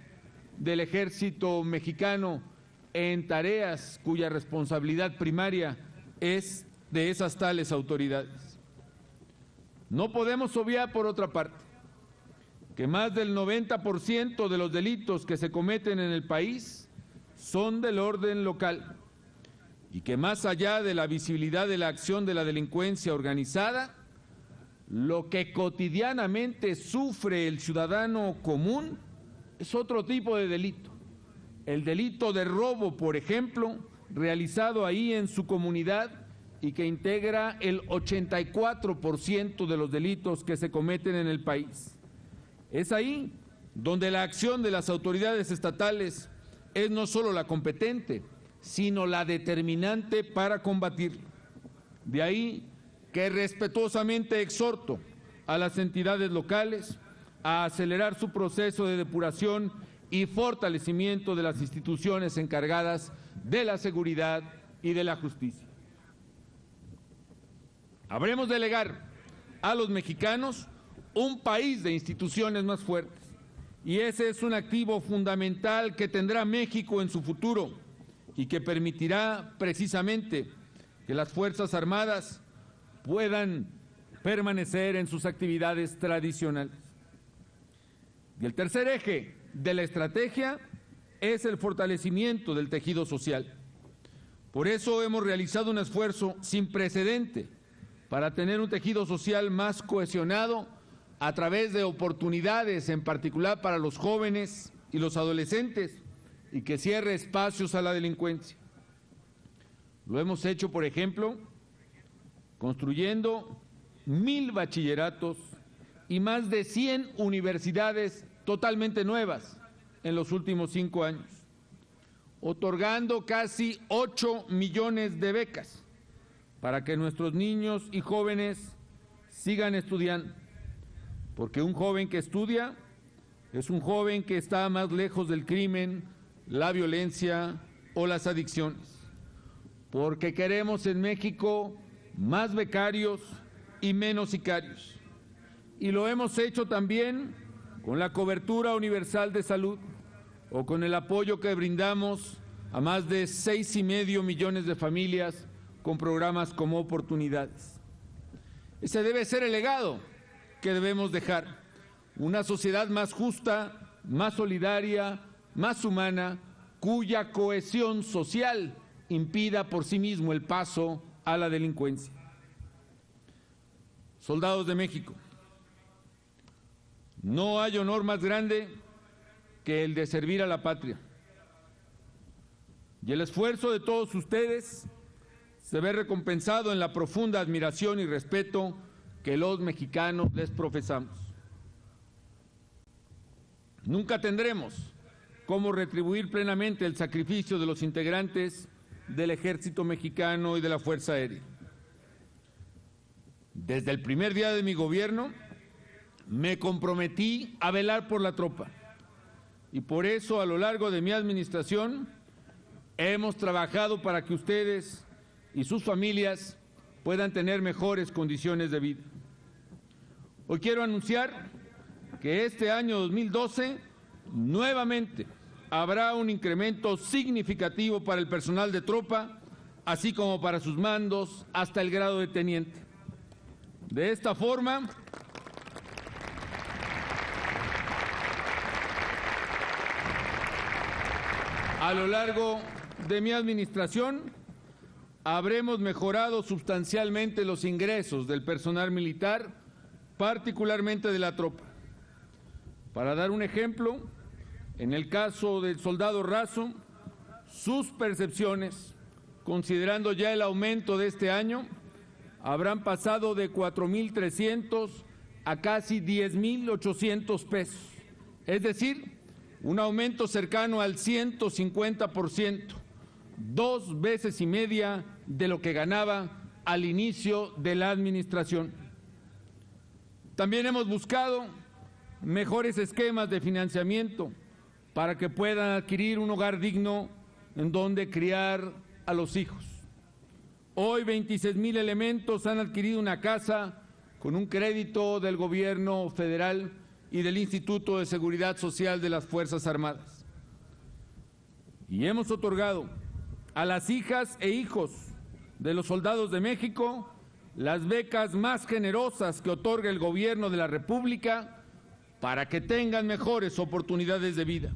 del Ejército Mexicano en tareas cuya responsabilidad primaria es de esas tales autoridades. No podemos obviar, por otra parte, que más del 90% de los delitos que se cometen en el país son del orden local y que más allá de la visibilidad de la acción de la delincuencia organizada, lo que cotidianamente sufre el ciudadano común es otro tipo de delito. El delito de robo, por ejemplo, realizado ahí en su comunidad y que integra el 84% de los delitos que se cometen en el país. Es ahí donde la acción de las autoridades estatales es no solo la competente, sino la determinante para combatirlo. De ahí que respetuosamente exhorto a las entidades locales a acelerar su proceso de depuración y fortalecimiento de las instituciones encargadas de la seguridad y de la justicia. Habremos de legar a los mexicanos un país de instituciones más fuertes, y ese es un activo fundamental que tendrá México en su futuro y que permitirá precisamente que las Fuerzas Armadas puedan permanecer en sus actividades tradicionales. Y el tercer eje de la estrategia es el fortalecimiento del tejido social. Por eso hemos realizado un esfuerzo sin precedente para tener un tejido social más cohesionado a través de oportunidades, en particular para los jóvenes y los adolescentes, y que cierre espacios a la delincuencia. Lo hemos hecho, por ejemplo, construyendo 1000 bachilleratos y más de 100 universidades totalmente nuevas en los últimos 5 años, otorgando casi 8 millones de becas para que nuestros niños y jóvenes sigan estudiando, porque un joven que estudia es un joven que está más lejos del crimen, la violencia o las adicciones, porque queremos en México más becarios y menos sicarios. Y lo hemos hecho también con la cobertura universal de salud o con el apoyo que brindamos a más de 6,5 millones de familias con programas como Oportunidades. Ese debe ser el legado que debemos dejar, una sociedad más justa, más solidaria, más humana, cuya cohesión social impida por sí mismo el paso a la delincuencia. Soldados de México, no hay honor más grande que el de servir a la patria. Y el esfuerzo de todos ustedes se ve recompensado en la profunda admiración y respeto que los mexicanos les profesamos. Nunca tendremos cómo retribuir plenamente el sacrificio de los integrantes del Ejército Mexicano y de la Fuerza Aérea. Desde el primer día de mi gobierno me comprometí a velar por la tropa y por eso a lo largo de mi administración hemos trabajado para que ustedes y sus familias puedan tener mejores condiciones de vida. Hoy quiero anunciar que este año 2012 nuevamente habrá un incremento significativo para el personal de tropa, así como para sus mandos hasta el grado de teniente. De esta forma, a lo largo de mi administración, habremos mejorado sustancialmente los ingresos del personal militar, particularmente de la tropa. Para dar un ejemplo, en el caso del soldado raso, sus percepciones, considerando ya el aumento de este año, habrán pasado de 4,300 a casi 10,800 pesos, es decir, un aumento cercano al 150%, 2 veces y media de lo que ganaba al inicio de la administración. También hemos buscado mejores esquemas de financiamiento para que puedan adquirir un hogar digno en donde criar a los hijos. Hoy 26,000 elementos han adquirido una casa con un crédito del gobierno federal y del Instituto de Seguridad Social de las Fuerzas Armadas. Y hemos otorgado a las hijas e hijos de los soldados de México las becas más generosas que otorga el Gobierno de la República para que tengan mejores oportunidades de vida.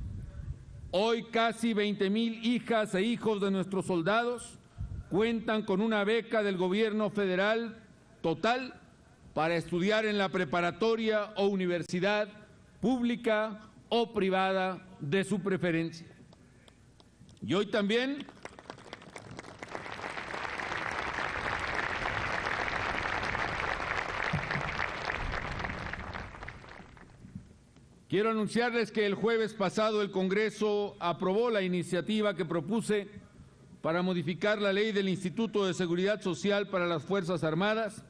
Hoy casi 20,000 hijas e hijos de nuestros soldados cuentan con una beca del Gobierno federal total para estudiar en la preparatoria o universidad pública o privada de su preferencia. Y hoy también quiero anunciarles que el jueves pasado el Congreso aprobó la iniciativa que propuse para modificar la ley del Instituto de Seguridad Social para las Fuerzas Armadas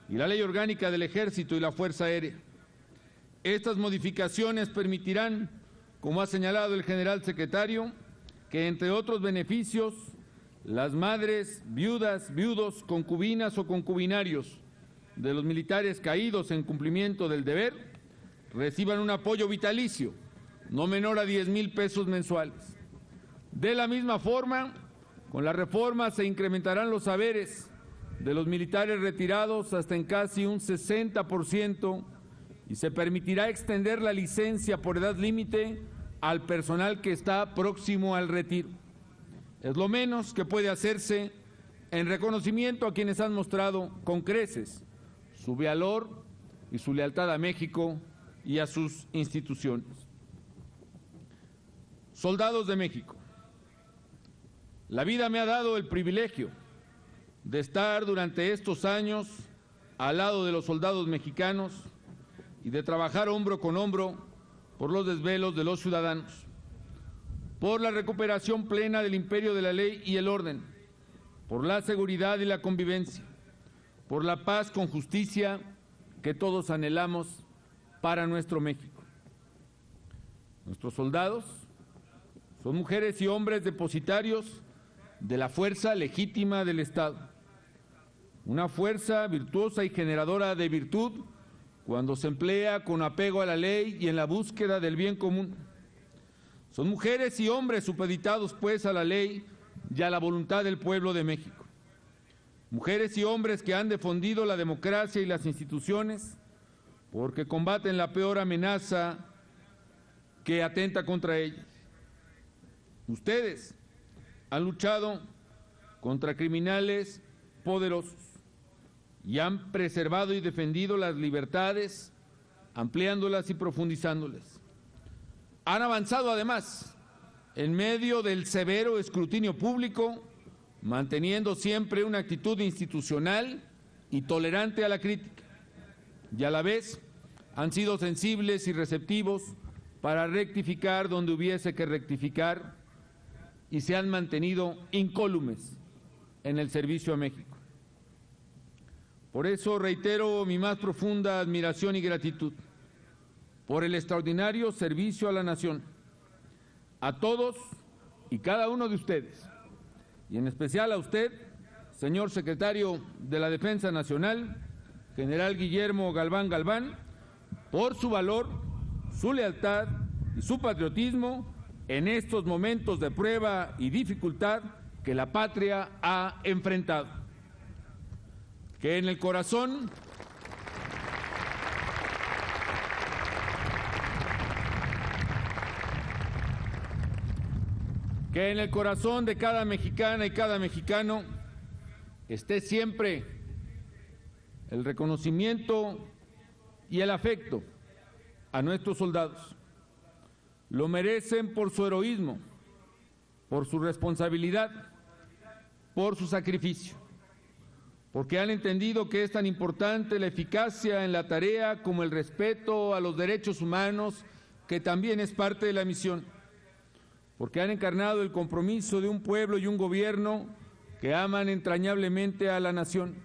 y la Ley Orgánica del Ejército y la Fuerza Aérea. Estas modificaciones permitirán, como ha señalado el general secretario, que entre otros beneficios, las madres, viudas, viudos, concubinas o concubinarios de los militares caídos en cumplimiento del deber reciban un apoyo vitalicio, no menor a 10,000 pesos mensuales. De la misma forma, con la reforma se incrementarán los haberes de los militares retirados hasta en casi un 60% y se permitirá extender la licencia por edad límite al personal que está próximo al retiro. Es lo menos que puede hacerse en reconocimiento a quienes han mostrado con creces su valor y su lealtad a México y a sus instituciones. Soldados de México, la vida me ha dado el privilegio de estar durante estos años al lado de los soldados mexicanos y de trabajar hombro con hombro por los desvelos de los ciudadanos, por la recuperación plena del imperio de la ley y el orden, por la seguridad y la convivencia, por la paz con justicia que todos anhelamos para nuestro México. Nuestros soldados son mujeres y hombres depositarios de la fuerza legítima del Estado, una fuerza virtuosa y generadora de virtud cuando se emplea con apego a la ley y en la búsqueda del bien común. Son mujeres y hombres supeditados pues a la ley y a la voluntad del pueblo de México. Mujeres y hombres que han defendido la democracia y las instituciones porque combaten la peor amenaza que atenta contra ellas. Ustedes han luchado contra criminales poderosos y han preservado y defendido las libertades, ampliándolas y profundizándolas. Han avanzado además en medio del severo escrutinio público, manteniendo siempre una actitud institucional y tolerante a la crítica, y a la vez han sido sensibles y receptivos para rectificar donde hubiese que rectificar y se han mantenido incólumes en el servicio a México. Por eso reitero mi más profunda admiración y gratitud por el extraordinario servicio a la nación, a todos y cada uno de ustedes, y en especial a usted, señor secretario de la Defensa Nacional, general Guillermo Galván Galván, por su valor, su lealtad y su patriotismo en estos momentos de prueba y dificultad que la patria ha enfrentado. Que en el corazón de cada mexicana y cada mexicano esté siempre el reconocimiento y el afecto a nuestros soldados. Lo merecen por su heroísmo, por su responsabilidad, por su sacrificio, porque han entendido que es tan importante la eficacia en la tarea como el respeto a los derechos humanos, que también es parte de la misión, porque han encarnado el compromiso de un pueblo y un gobierno que aman entrañablemente a la nación,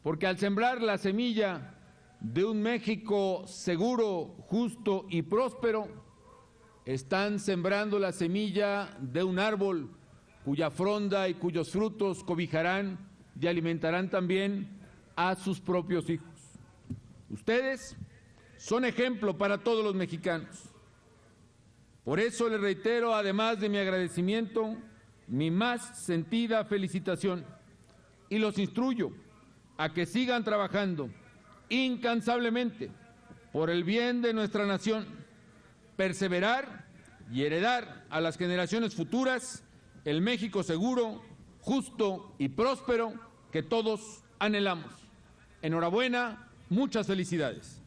porque al sembrar la semilla de un México seguro, justo y próspero, están sembrando la semilla de un árbol cuya fronda y cuyos frutos cobijarán y alimentarán también a sus propios hijos. Ustedes son ejemplo para todos los mexicanos. Por eso les reitero, además de mi agradecimiento, mi más sentida felicitación y los instruyo a que sigan trabajando incansablemente por el bien de nuestra nación, perseverar y heredar a las generaciones futuras el México seguro, justo y próspero que todos anhelamos. Enhorabuena, muchas felicidades.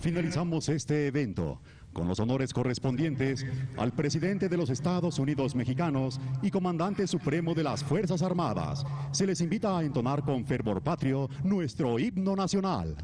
Finalizamos este evento con los honores correspondientes al presidente de los Estados Unidos mexicanos y comandante supremo de las Fuerzas Armadas. Se les invita a entonar con fervor patrio nuestro himno nacional.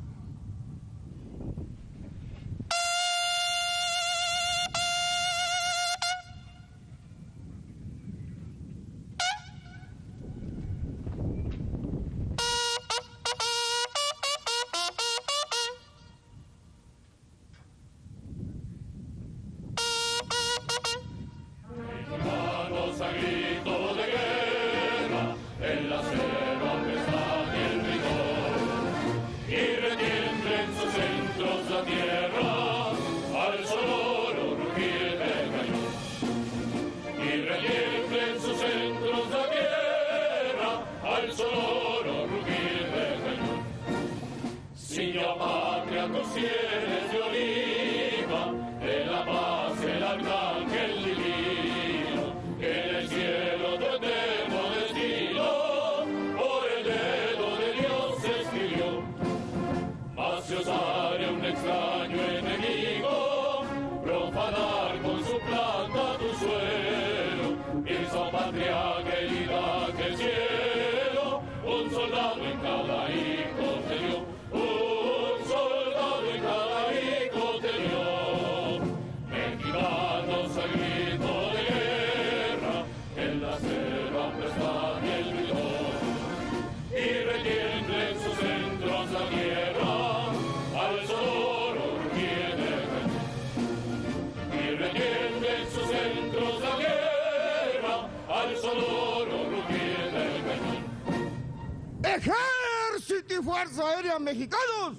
¡Ejército y Fuerza Aérea Mexicanos!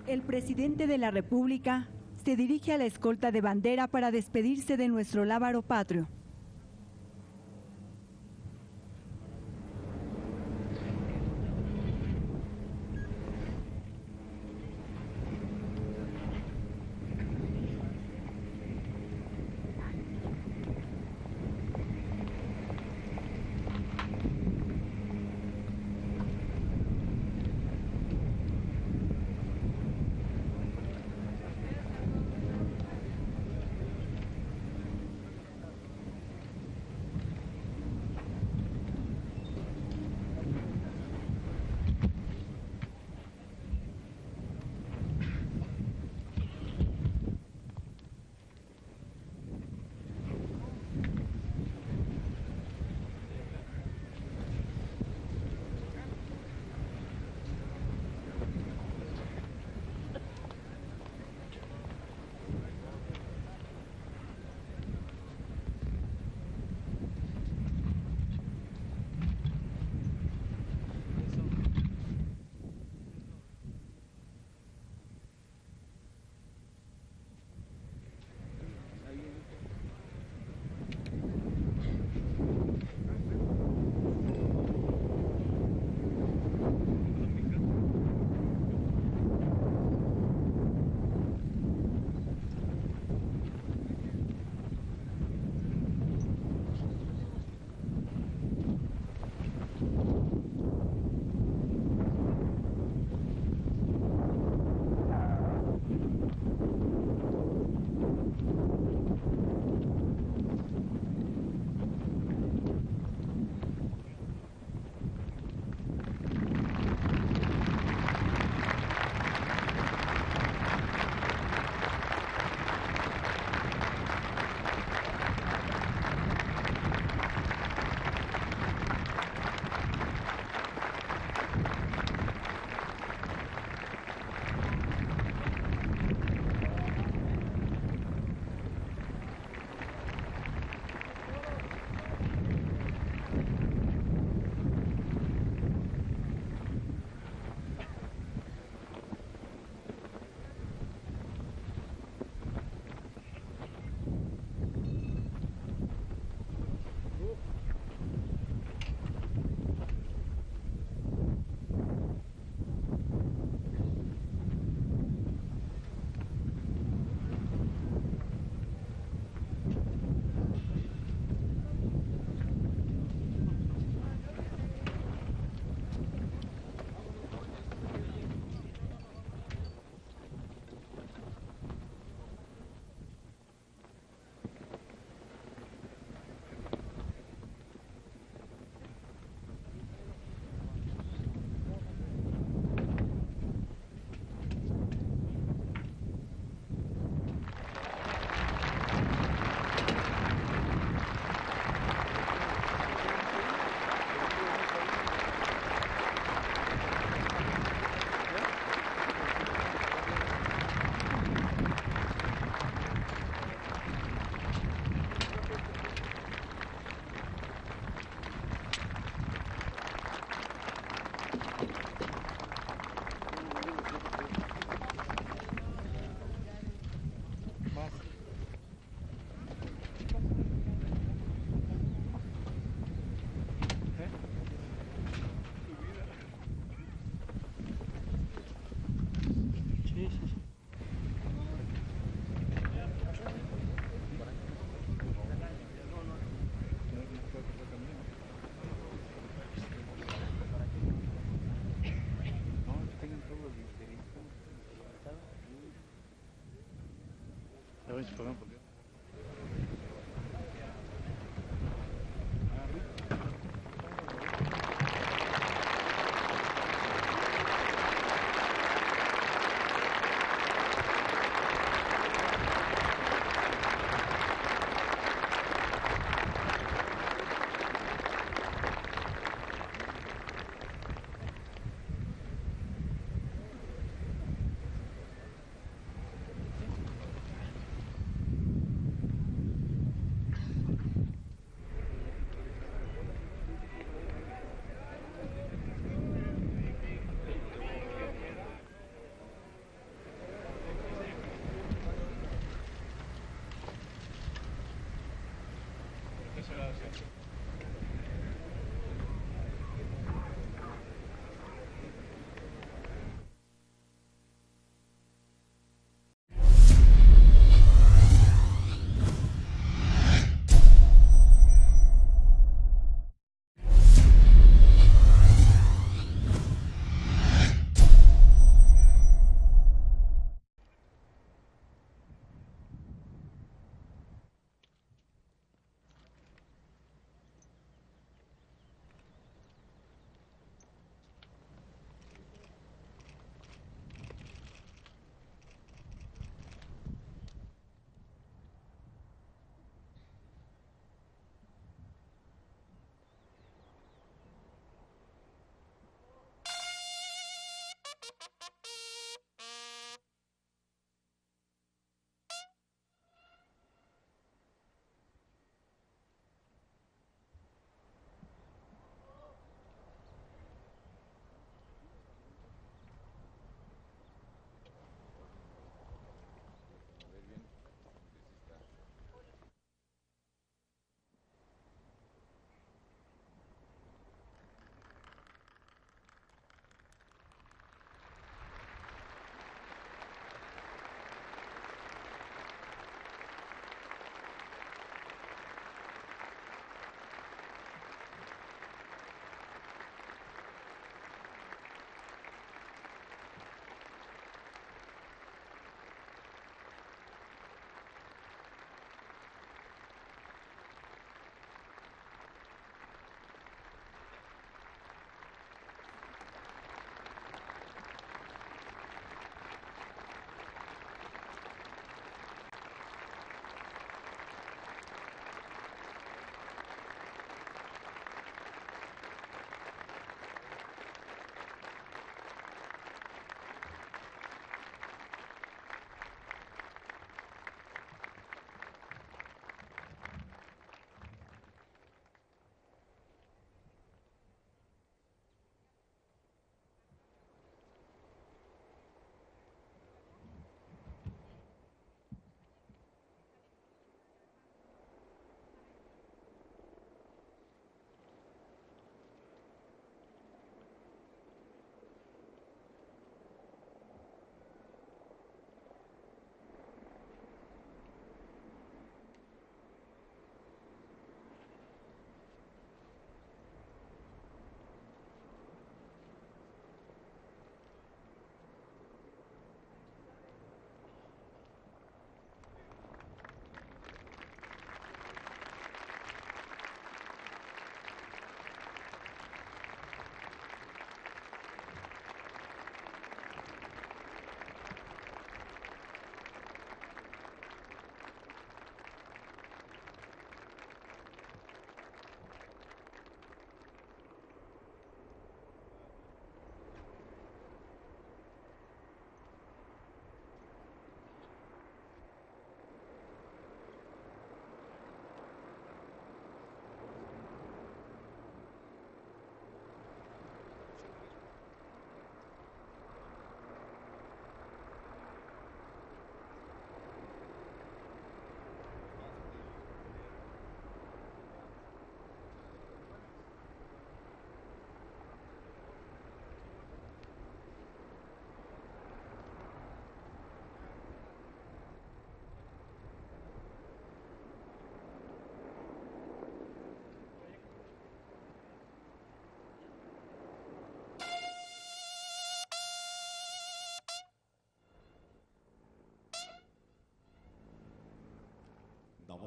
El presidente de la República se dirige a la escolta de bandera para despedirse de nuestro lábaro patrio.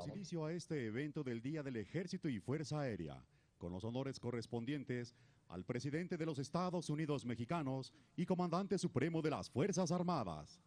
Damos inicio a este evento del Día del Ejército y Fuerza Aérea, con los honores correspondientes al presidente de los Estados Unidos Mexicanos y comandante supremo de las Fuerzas Armadas.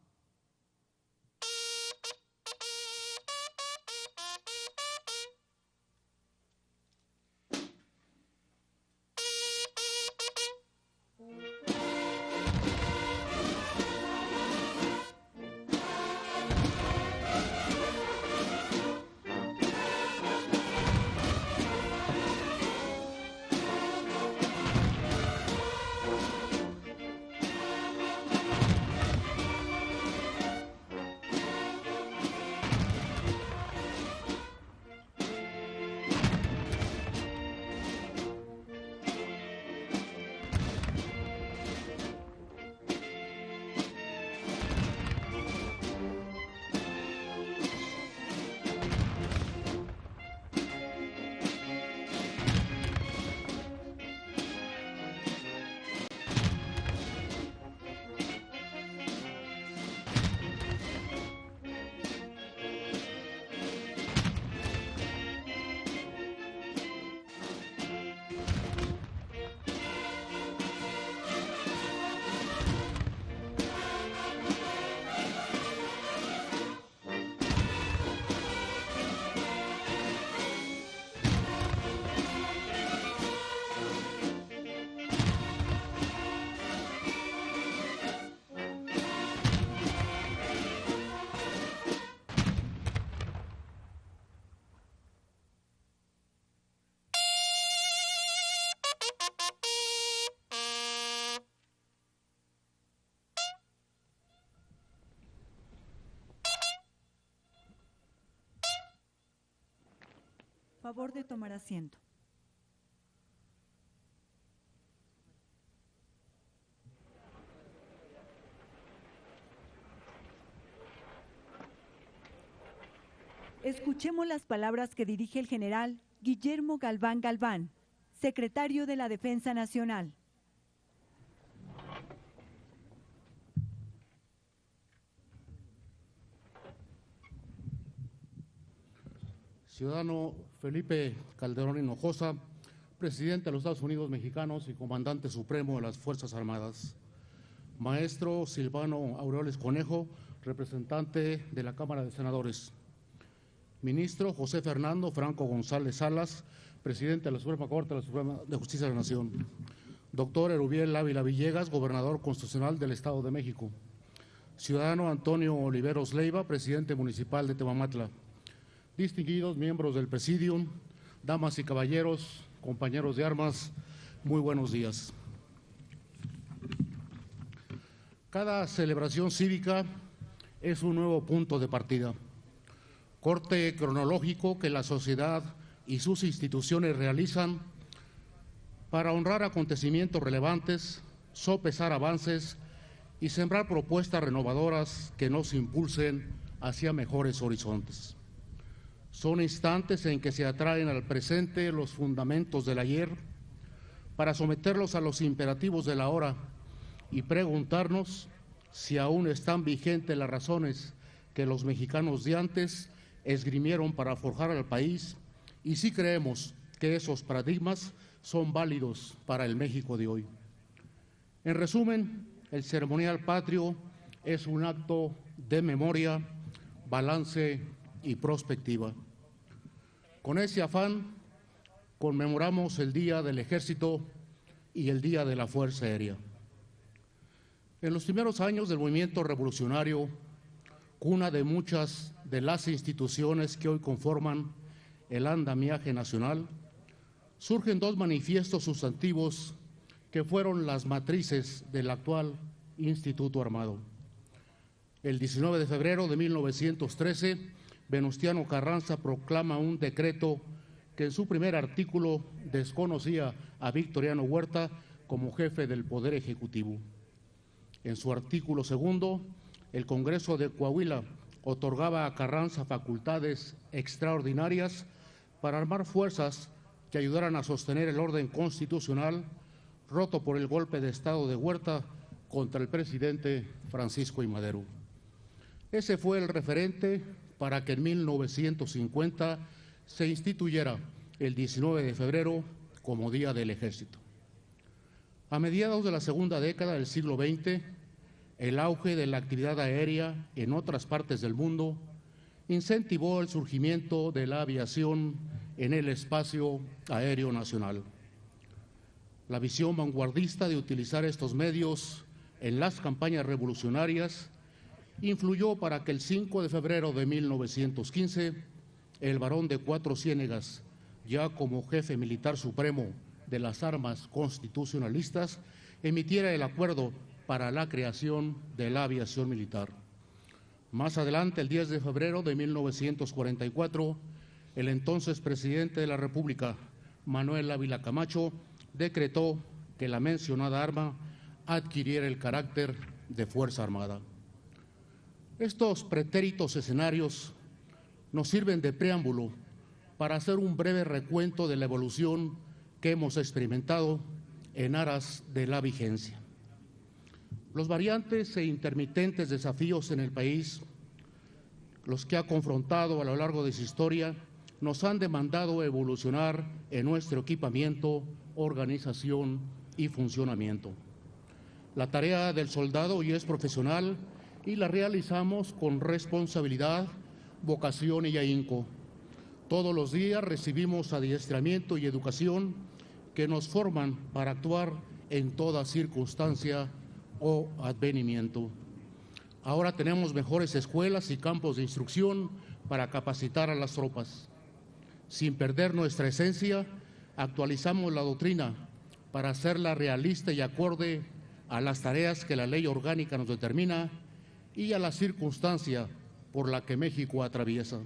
Favor de tomar asiento. Escuchemos las palabras que dirige el general Guillermo Galván Galván, secretario de la Defensa Nacional.
Ciudadano Felipe Calderón Hinojosa, presidente de los Estados Unidos Mexicanos y comandante supremo de las Fuerzas Armadas. Maestro Silvano Aureoles Conejo, representante de la Cámara de Senadores. Ministro José Fernando Franco González Salas, presidente de la Suprema Corte de Justicia de la Nación. Doctor Erubiel Ávila Villegas, gobernador constitucional del Estado de México. Ciudadano Antonio Oliveros Leiva, presidente municipal de Temamatla. Distinguidos miembros del Presidium, damas y caballeros, compañeros de armas, muy buenos días. Cada celebración cívica es un nuevo punto de partida, corte cronológico que la sociedad y sus instituciones realizan para honrar acontecimientos relevantes, sopesar avances y sembrar propuestas renovadoras que nos impulsen hacia mejores horizontes. Son instantes en que se atraen al presente los fundamentos del ayer para someterlos a los imperativos de la hora y preguntarnos si aún están vigentes las razones que los mexicanos de antes esgrimieron para forjar al país y si creemos que esos paradigmas son válidos para el México de hoy. En resumen, el ceremonial patrio es un acto de memoria, balance y prospectiva. Con ese afán, conmemoramos el Día del Ejército y el Día de la Fuerza Aérea. En los primeros años del movimiento revolucionario, cuna de muchas de las instituciones que hoy conforman el andamiaje nacional, surgen dos manifiestos sustantivos que fueron las matrices del actual Instituto Armado. El 19 de febrero de 1913, Venustiano Carranza proclama un decreto que en su primer artículo desconocía a Victoriano Huerta como jefe del Poder Ejecutivo. En su artículo segundo, el Congreso de Coahuila otorgaba a Carranza facultades extraordinarias para armar fuerzas que ayudaran a sostener el orden constitucional roto por el golpe de Estado de Huerta contra el presidente Francisco I. Madero. Ese fue el referente para que en 1950 se instituyera el 19 de febrero como Día del Ejército. A mediados de la segunda década del siglo XX, el auge de la actividad aérea en otras partes del mundo incentivó el surgimiento de la aviación en el espacio aéreo nacional. La visión vanguardista de utilizar estos medios en las campañas revolucionarias influyó para que el 5 de febrero de 1915, el Barón de Cuatro Ciénegas, ya como jefe militar supremo de las armas constitucionalistas, emitiera el acuerdo para la creación de la aviación militar. Más adelante, el 10 de febrero de 1944, el entonces presidente de la República, Manuel Ávila Camacho, decretó que la mencionada arma adquiriera el carácter de Fuerza Armada. Estos pretéritos escenarios nos sirven de preámbulo para hacer un breve recuento de la evolución que hemos experimentado en aras de la vigencia. Los variantes e intermitentes desafíos en el país, los que ha confrontado a lo largo de su historia, nos han demandado evolucionar en nuestro equipamiento, organización y funcionamiento. La tarea del soldado hoy es profesional y la realizamos con responsabilidad, vocación y ahínco. Todos los días recibimos adiestramiento y educación que nos forman para actuar en toda circunstancia o advenimiento. Ahora tenemos mejores escuelas y campos de instrucción para capacitar a las tropas. Sin perder nuestra esencia, actualizamos la doctrina para hacerla realista y acorde a las tareas que la ley orgánica nos determina y a la circunstancia por la que México atraviesa.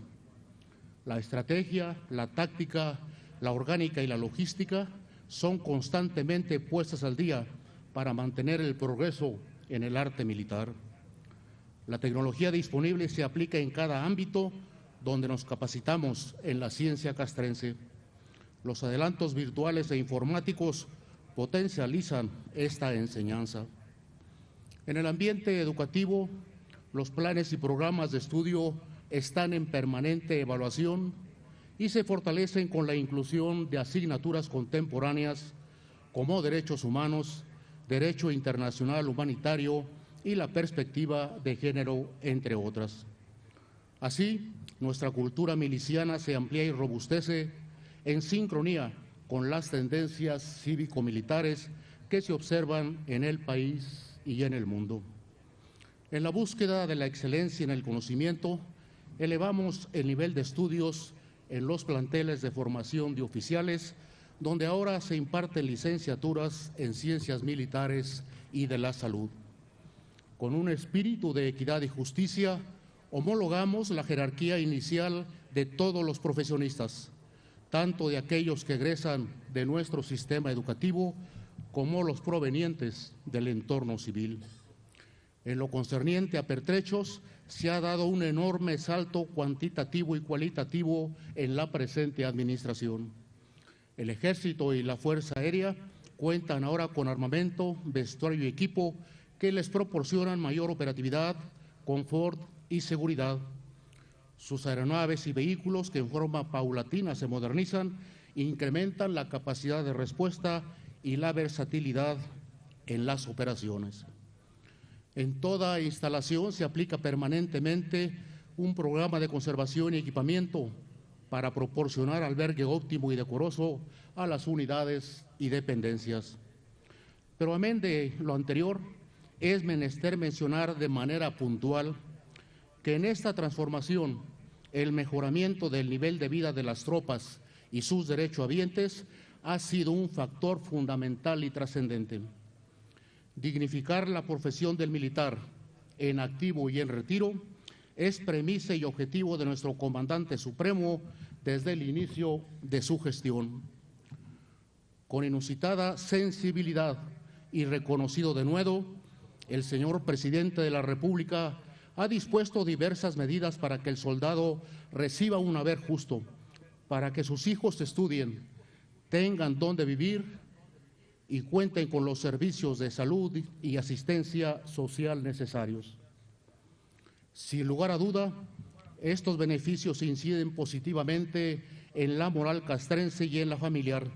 La estrategia, la táctica, la orgánica y la logística son constantemente puestas al día para mantener el progreso en el arte militar. La tecnología disponible se aplica en cada ámbito donde nos capacitamos en la ciencia castrense. Los adelantos virtuales e informáticos potencializan esta enseñanza. En el ambiente educativo, los planes y programas de estudio están en permanente evaluación y se fortalecen con la inclusión de asignaturas contemporáneas como derechos humanos, derecho internacional humanitario y la perspectiva de género, entre otras. Así, nuestra cultura miliciana se amplía y robustece en sincronía con las tendencias cívico-militares que se observan en el país y en el mundo. En la búsqueda de la excelencia en el conocimiento, elevamos el nivel de estudios en los planteles de formación de oficiales, donde ahora se imparten licenciaturas en ciencias militares y de la salud. Con un espíritu de equidad y justicia, homologamos la jerarquía inicial de todos los profesionistas, tanto de aquellos que egresan de nuestro sistema educativo como los provenientes del entorno civil. En lo concerniente a pertrechos, se ha dado un enorme salto cuantitativo y cualitativo en la presente administración. El Ejército y la Fuerza Aérea cuentan ahora con armamento, vestuario y equipo que les proporcionan mayor operatividad, confort y seguridad. Sus aeronaves y vehículos, que en forma paulatina se modernizan, incrementan la capacidad de respuesta y la versatilidad en las operaciones. En toda instalación se aplica permanentemente un programa de conservación y equipamiento para proporcionar albergue óptimo y decoroso a las unidades y dependencias. Pero amén de lo anterior, es menester mencionar de manera puntual que en esta transformación el mejoramiento del nivel de vida de las tropas y sus derechohabientes ha sido un factor fundamental y trascendente. Dignificar la profesión del militar en activo y en retiro es premisa y objetivo de nuestro comandante supremo desde el inicio de su gestión. Con inusitada sensibilidad y reconocido denuedo, el señor presidente de la República ha dispuesto diversas medidas para que el soldado reciba un haber justo, para que sus hijos estudien, tengan dónde vivir y cuenten con los servicios de salud y asistencia social necesarios. Sin lugar a duda, Estos beneficios inciden positivamente en la moral castrense y en la familiar,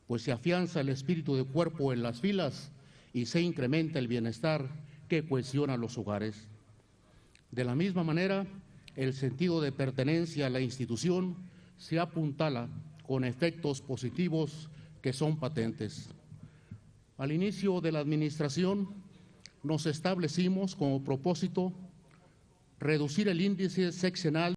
pues se afianza el espíritu de cuerpo en las filas y se incrementa el bienestar que cohesiona los hogares. De la misma manera, el sentido de pertenencia a la institución se apuntala con efectos positivos que son patentes. Al inicio de la administración, nos establecimos como propósito reducir el índice seccional